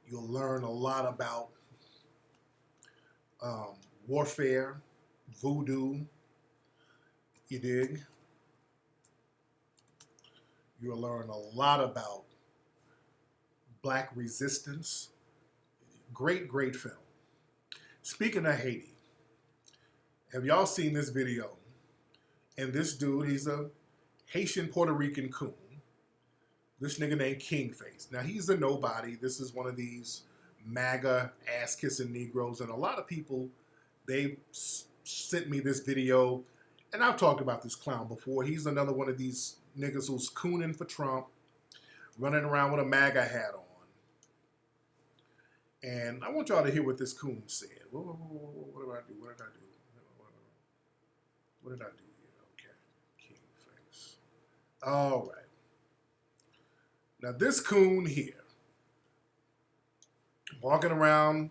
You'll learn a lot about warfare, voodoo. You dig? You'll learn a lot about Black resistance. Great, great film. Speaking of Haiti, have y'all seen this video? And this dude, he's a Haitian Puerto Rican coon. This nigga named Kingface. Now, he's a nobody. This is one of these MAGA ass-kissing Negroes. And a lot of people, they sent me this video. And I've talked about this clown before. He's another one of these niggas who's cooning for Trump, running around with a MAGA hat on. And I want y'all to hear what this coon said. What did I do? What did I do? What did I do here? Okay. Kingface. All right. Now, this coon here, walking around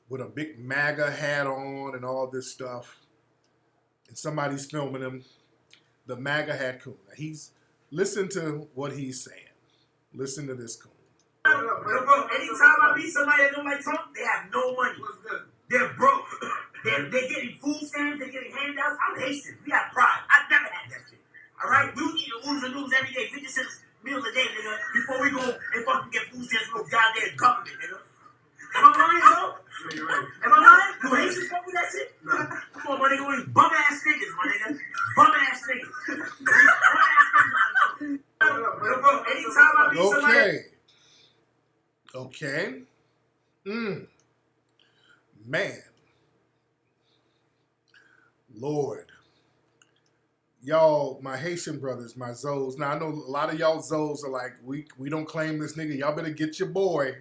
with a big MAGA hat on and all this stuff, and somebody's filming him, the MAGA hat coon. Now, listen to what he's saying. Listen to this coon. Bro, anytime I meet somebody that don't like Trump, they have no money. They're broke. They're getting food stamps, they're getting handouts. I'm Haitian. We have pride. I've never had that shit. All right? We eat oodles and noodles every day, 50 cents meals a day, nigga, before we go and fucking get food stamps from down there in government, nigga. Am I lying, bro? Yeah, you're right. Am I lying? You Haitians fuck with that shit? No. Come on, my nigga. All these bum ass niggas, my nigga. Bum ass niggas. Bro, anytime I meet somebody. Okay. Man. Lord. Y'all, my Haitian brothers, my Zoes. Now, I know a lot of y'all Zoes are like, we don't claim this nigga. Y'all better get your boy.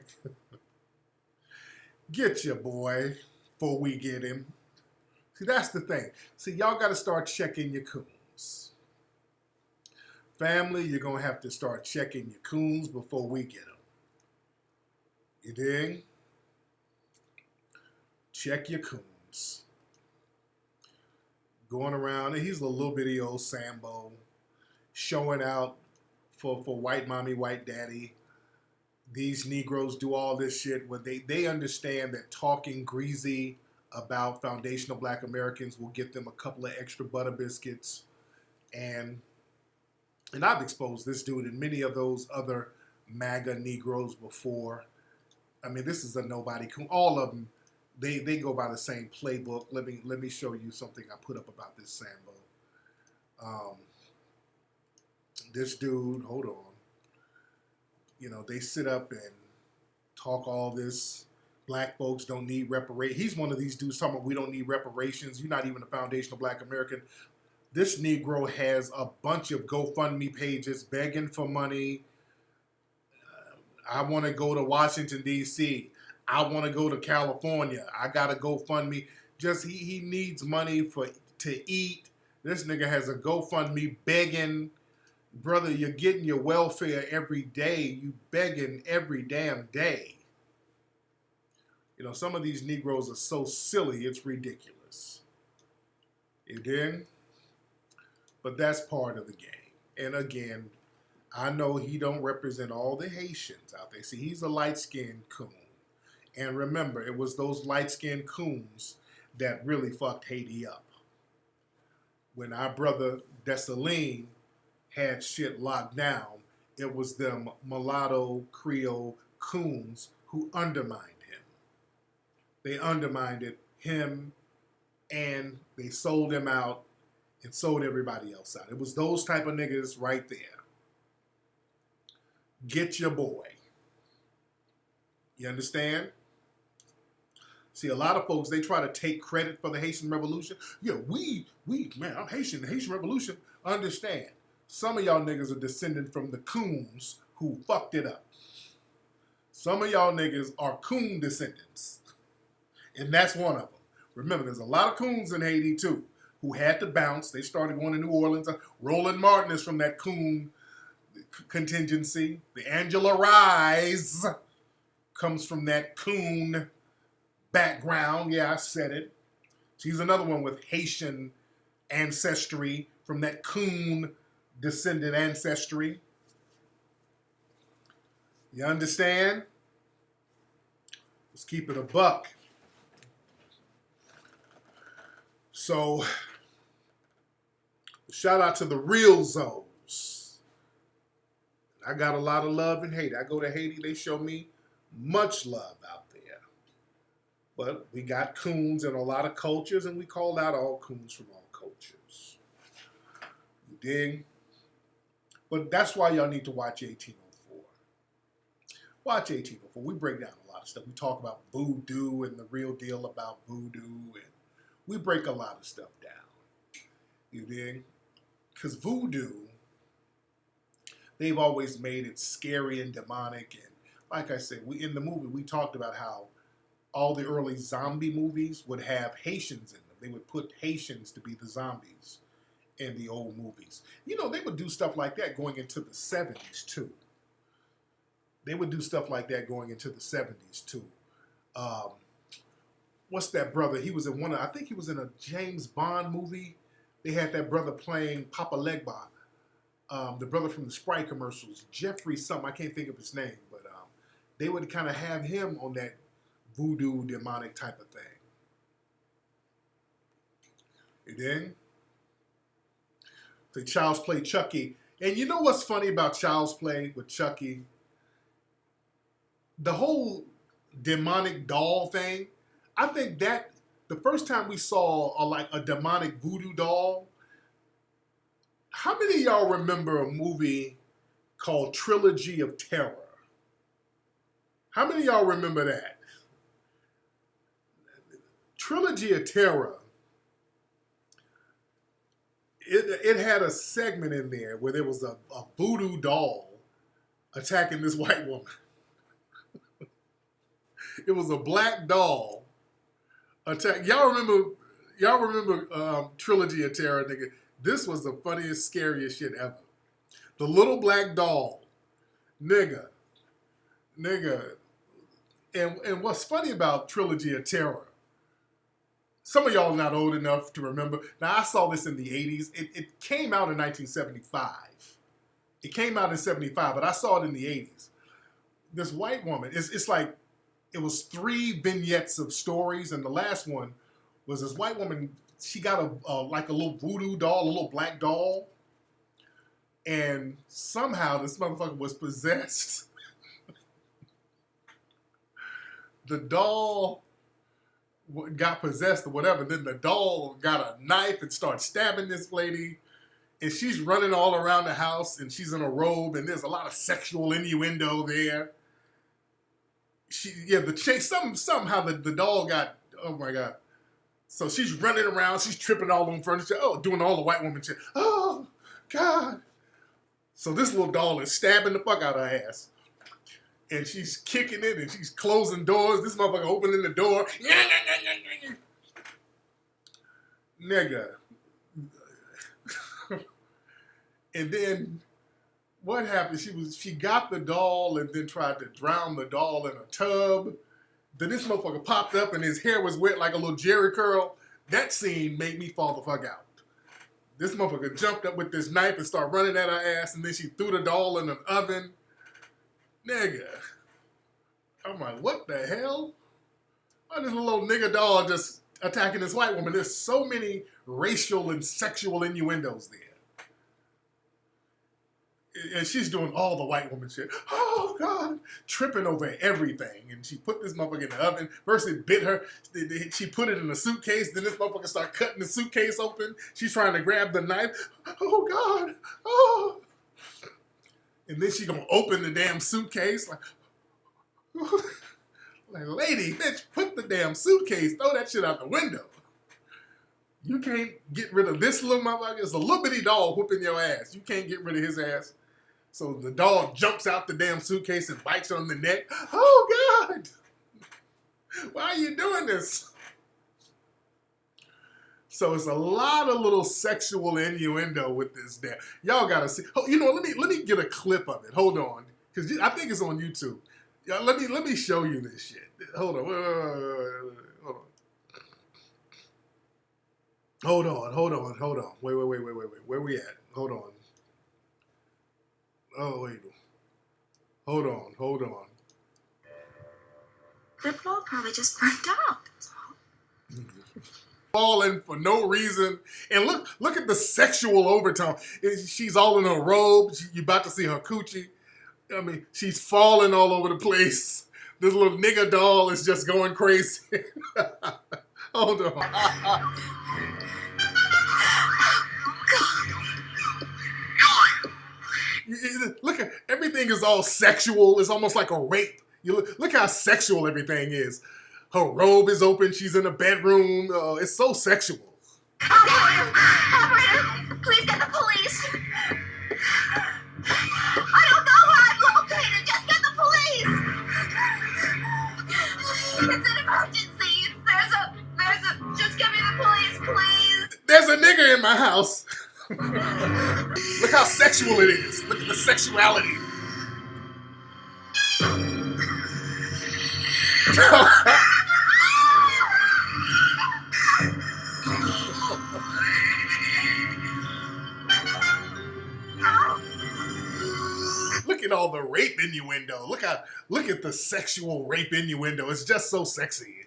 Get your boy before we get him. See, that's the thing. See, y'all got to start checking your coons. Family, you're going to have to start checking your coons before we get them. You dig? Check your coons. Going around, and he's a little bitty old Sambo, showing out for white mommy, white daddy. These Negroes do all this shit where they understand that talking greasy about foundational Black Americans will get them a couple of extra butter biscuits. And I've exposed this dude and many of those other MAGA Negroes before. I mean, this is a nobody. All of them, they go by the same playbook. Let me show you something I put up about this Sambo. This dude, hold on. You know, they sit up and talk all this. Black folks don't need reparations. He's one of these dudes talking about we don't need reparations. You're not even a foundational Black American. This Negro has a bunch of GoFundMe pages begging for money. I want to go to Washington, D.C. I want to go to California. I got to GoFundMe. Just he needs money to eat. This nigga has a GoFundMe begging. Brother, you're getting your welfare every day. You begging every damn day. You know, some of these Negroes are so silly, it's ridiculous. You dig? But that's part of the game. And again, I know he don't represent all the Haitians out there. See, he's a light-skinned coon. And remember, it was those light-skinned coons that really fucked Haiti up. When our brother Dessalines had shit locked down, it was them mulatto Creole coons who undermined him. They undermined him and they sold him out and sold everybody else out. It was those type of niggas right there. Get your boy. You understand? See, a lot of folks, they try to take credit for the Haitian Revolution. Yeah, man, I'm Haitian, the Haitian Revolution. Understand, some of y'all niggas are descended from the coons who fucked it up. Some of y'all niggas are coon descendants. And that's one of them. Remember, there's a lot of coons in Haiti, too, who had to bounce. They started going to New Orleans. Roland Martin is from that coon contingency. The Angela Rise comes from that coon background. Yeah, I said it. She's another one with Haitian ancestry from that coon descendant ancestry. You understand? Let's keep it a buck. So, shout out to the real Zoes. I got a lot of love in Haiti. I go to Haiti, they show me much love out there. But we got coons in a lot of cultures, and we call out all coons from all cultures. You dig? But that's why y'all need to watch 1804. Watch 1804. We break down a lot of stuff. We talk about voodoo and the real deal about voodoo, and we break a lot of stuff down. You dig? Because voodoo, they've always made it scary and demonic. And like I said, in the movie, we talked about how all the early zombie movies would have Haitians in them. They would put Haitians to be the zombies in the old movies. You know, they would do stuff like that going into the 70s, too. They would do stuff like that going into the 70s, too. What's that brother? He was in I think he was in a James Bond movie. They had that brother playing Papa Legba, the brother from the Sprite commercials, Jeffrey something, I can't think of his name, but they would kind of have him on that voodoo demonic type of thing. You dig? The Child's Play Chucky. And you know what's funny about Child's Play with Chucky? The whole demonic doll thing, I think that the first time we saw a demonic voodoo doll, how many of y'all remember a movie called Trilogy of Terror? How many of y'all remember that? Trilogy of Terror, it had a segment in there where there was a voodoo doll attacking this white woman. It was a black doll attack. Y'all remember Trilogy of Terror, nigga? This was the funniest, scariest shit ever. The little black doll, nigga. And what's funny about Trilogy of Terror, some of y'all are not old enough to remember. Now, I saw this in the 80s. It came out in 1975. It came out in 75, but I saw it in the 80s. This white woman, it's like, it was 3 vignettes of stories, and the last one was this white woman. She got a little voodoo doll, a little black doll, and somehow this motherfucker was possessed. The doll got possessed or whatever. Then the doll got a knife and started stabbing this lady, and she's running all around the house, and she's in a robe, and there's a lot of sexual innuendo there. Somehow the doll got, oh my God. So she's running around, she's tripping all on furniture, doing all the white woman shit. Oh, God. So this little doll is stabbing the fuck out of her ass. And she's kicking it, and she's closing doors. This motherfucker opening the door. Nigga. And then what happened? She got the doll and then tried to drown the doll in a tub. Then this motherfucker popped up and his hair was wet like a little Jerry curl. That scene made me fall the fuck out. This motherfucker jumped up with this knife and started running at her ass, and then she threw the doll in an oven. Nigga. I'm like, what the hell? Why this little nigga doll just attacking this white woman? There's so many racial and sexual innuendos there. And she's doing all the white woman shit. Oh, God. Tripping over everything. And she put this motherfucker in the oven. First it bit her. She put it in a suitcase. Then this motherfucker started cutting the suitcase open. She's trying to grab the knife. Oh, God. Oh. And then she gonna open the damn suitcase. Like, like, lady, bitch, put the damn suitcase. Throw that shit out the window. You can't get rid of this little motherfucker. It's a little bitty dog whooping your ass. You can't get rid of his ass. So the dog jumps out the damn suitcase and bites her on the neck. Oh, God. Why are you doing this? So it's a lot of little sexual innuendo with this damn. Y'all gotta see. Oh, you know, let me get a clip of it. Hold on, because I think it's on YouTube. Yeah, let me show you this shit. Hold on. Hold on. Wait. Where we at? Hold on. Oh, wait. Hold on. The bulb probably just burnt out. Falling for no reason, and look at the sexual overtone. She's all in her robe. You about to see her coochie. I mean, she's falling all over the place. This little nigga doll is just going crazy. Hold on. Look at everything is all sexual. It's almost like a rape. You look how sexual everything is. Her robe is open. She's in a bedroom. It's so sexual. Operator, please get the police. I don't know where I'm located. Just get the police. It's an emergency. Just get me the police, please. There's a nigger in my house. Look how sexual it is. Look at the sexuality. Look at all the rape innuendo. Look at the sexual rape innuendo. It's just so sexy.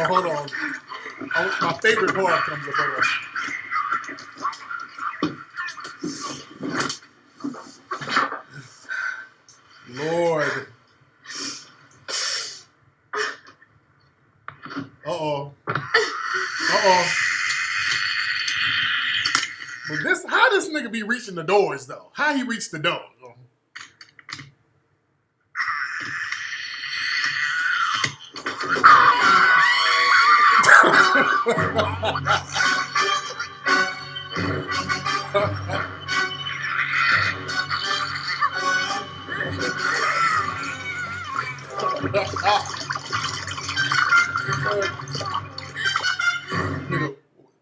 Hold on. My favorite part comes up. Lord. Uh-oh. But how this nigga be reaching the doors, though? How he reached the door?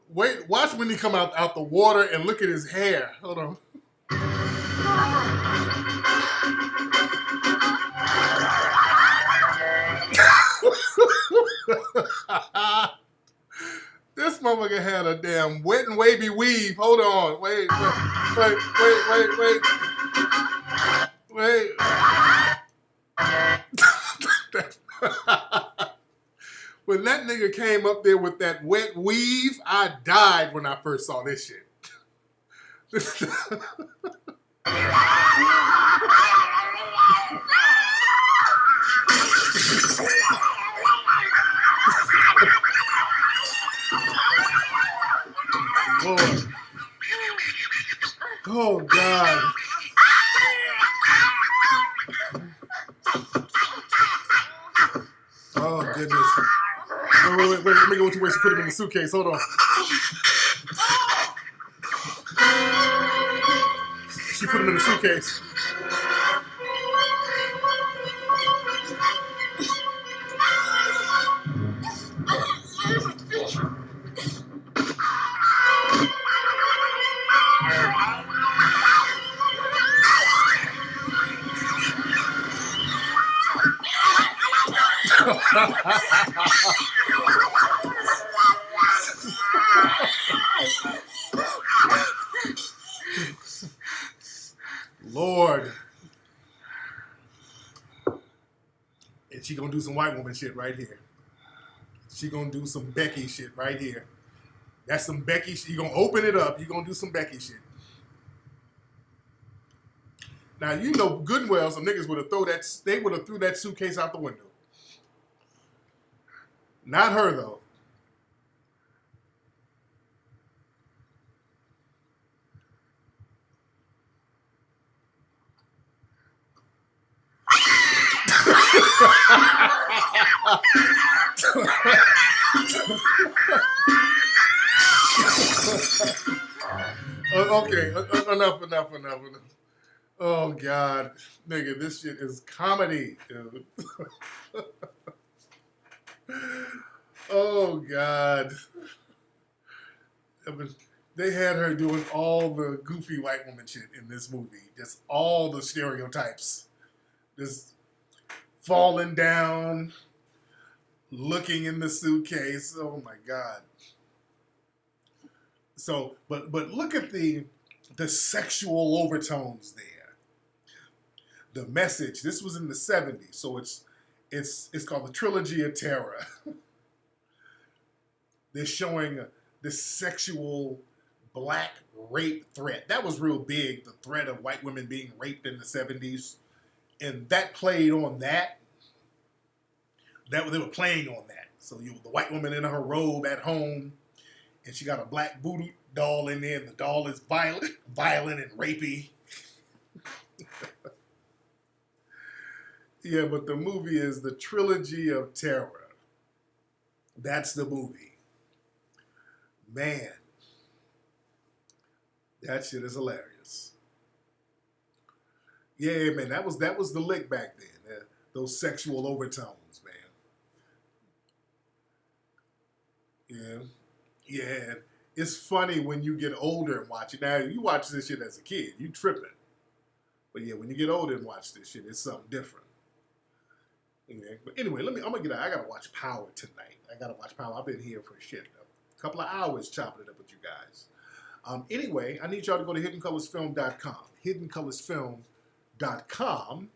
Wait, watch when he come out the water and look at his hair. Hold on. This motherfucker had a damn wet and wavy weave. Hold on. Wait. When that nigga came up there with that wet weave, I died when I first saw this shit. Lord. Oh, God. Oh, goodness. Wait. Let me go to where she put him in the suitcase. Hold on. She put him in the suitcase. Lord. And she gonna do some white woman shit right here. She gonna do some Becky shit right here. That's some Becky shit. You gonna open it up. You gonna do some Becky shit. Now you know good and well some niggas would have threw that suitcase out the window. Not her though. Okay, enough. Oh God, nigga, this shit is comedy. Dude. Oh God. I mean, they had her doing all the goofy white woman shit in this movie. Just all the stereotypes. Just falling down, looking in the suitcase. Oh my God. So, but look at the sexual overtones there. The message. This was in the 70s, so it's called the Trilogy of Terror. They're showing this sexual black rape threat. That was real big, the threat of white women being raped in the 70s. And that played on that. They were playing on that. So the white woman in her robe at home, and she got a black voodoo doll in there, and the doll is violent and rapey. Yeah, but the movie is the Trilogy of Terror. That's the movie. Man, that shit is hilarious. Yeah, man, that was the lick back then. Those sexual overtones, man. Yeah. It's funny when you get older and watch it. Now, you watch this shit as a kid, you tripping. But yeah, when you get older and watch this shit, it's something different. Yeah. But anyway, I'm gonna get out. I gotta watch Power tonight. I've been here for shit. A couple of hours chopping it up with you guys. Anyway, I need y'all to go to hiddencolorsfilm.com. Hiddencolorsfilm.com.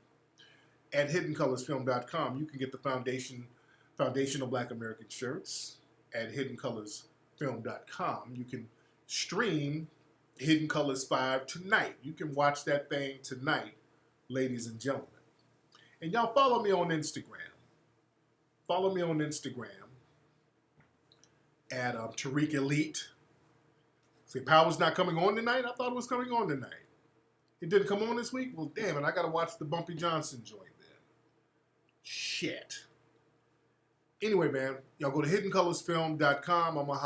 At hiddencolorsfilm.com, you can get the foundational Black American shirts. At hiddencolorsfilm.com, you can stream Hidden Colors 5 tonight. You can watch that thing tonight, ladies and gentlemen. And y'all follow me on Instagram. Follow me on Instagram at Tariq Elite. See, Power's not coming on tonight? I thought it was coming on tonight. It didn't come on this week? Well, damn it, I got to watch the Bumpy Johnson joint then. Shit. Anyway, man, y'all go to hiddencolorsfilm.com. I'm going to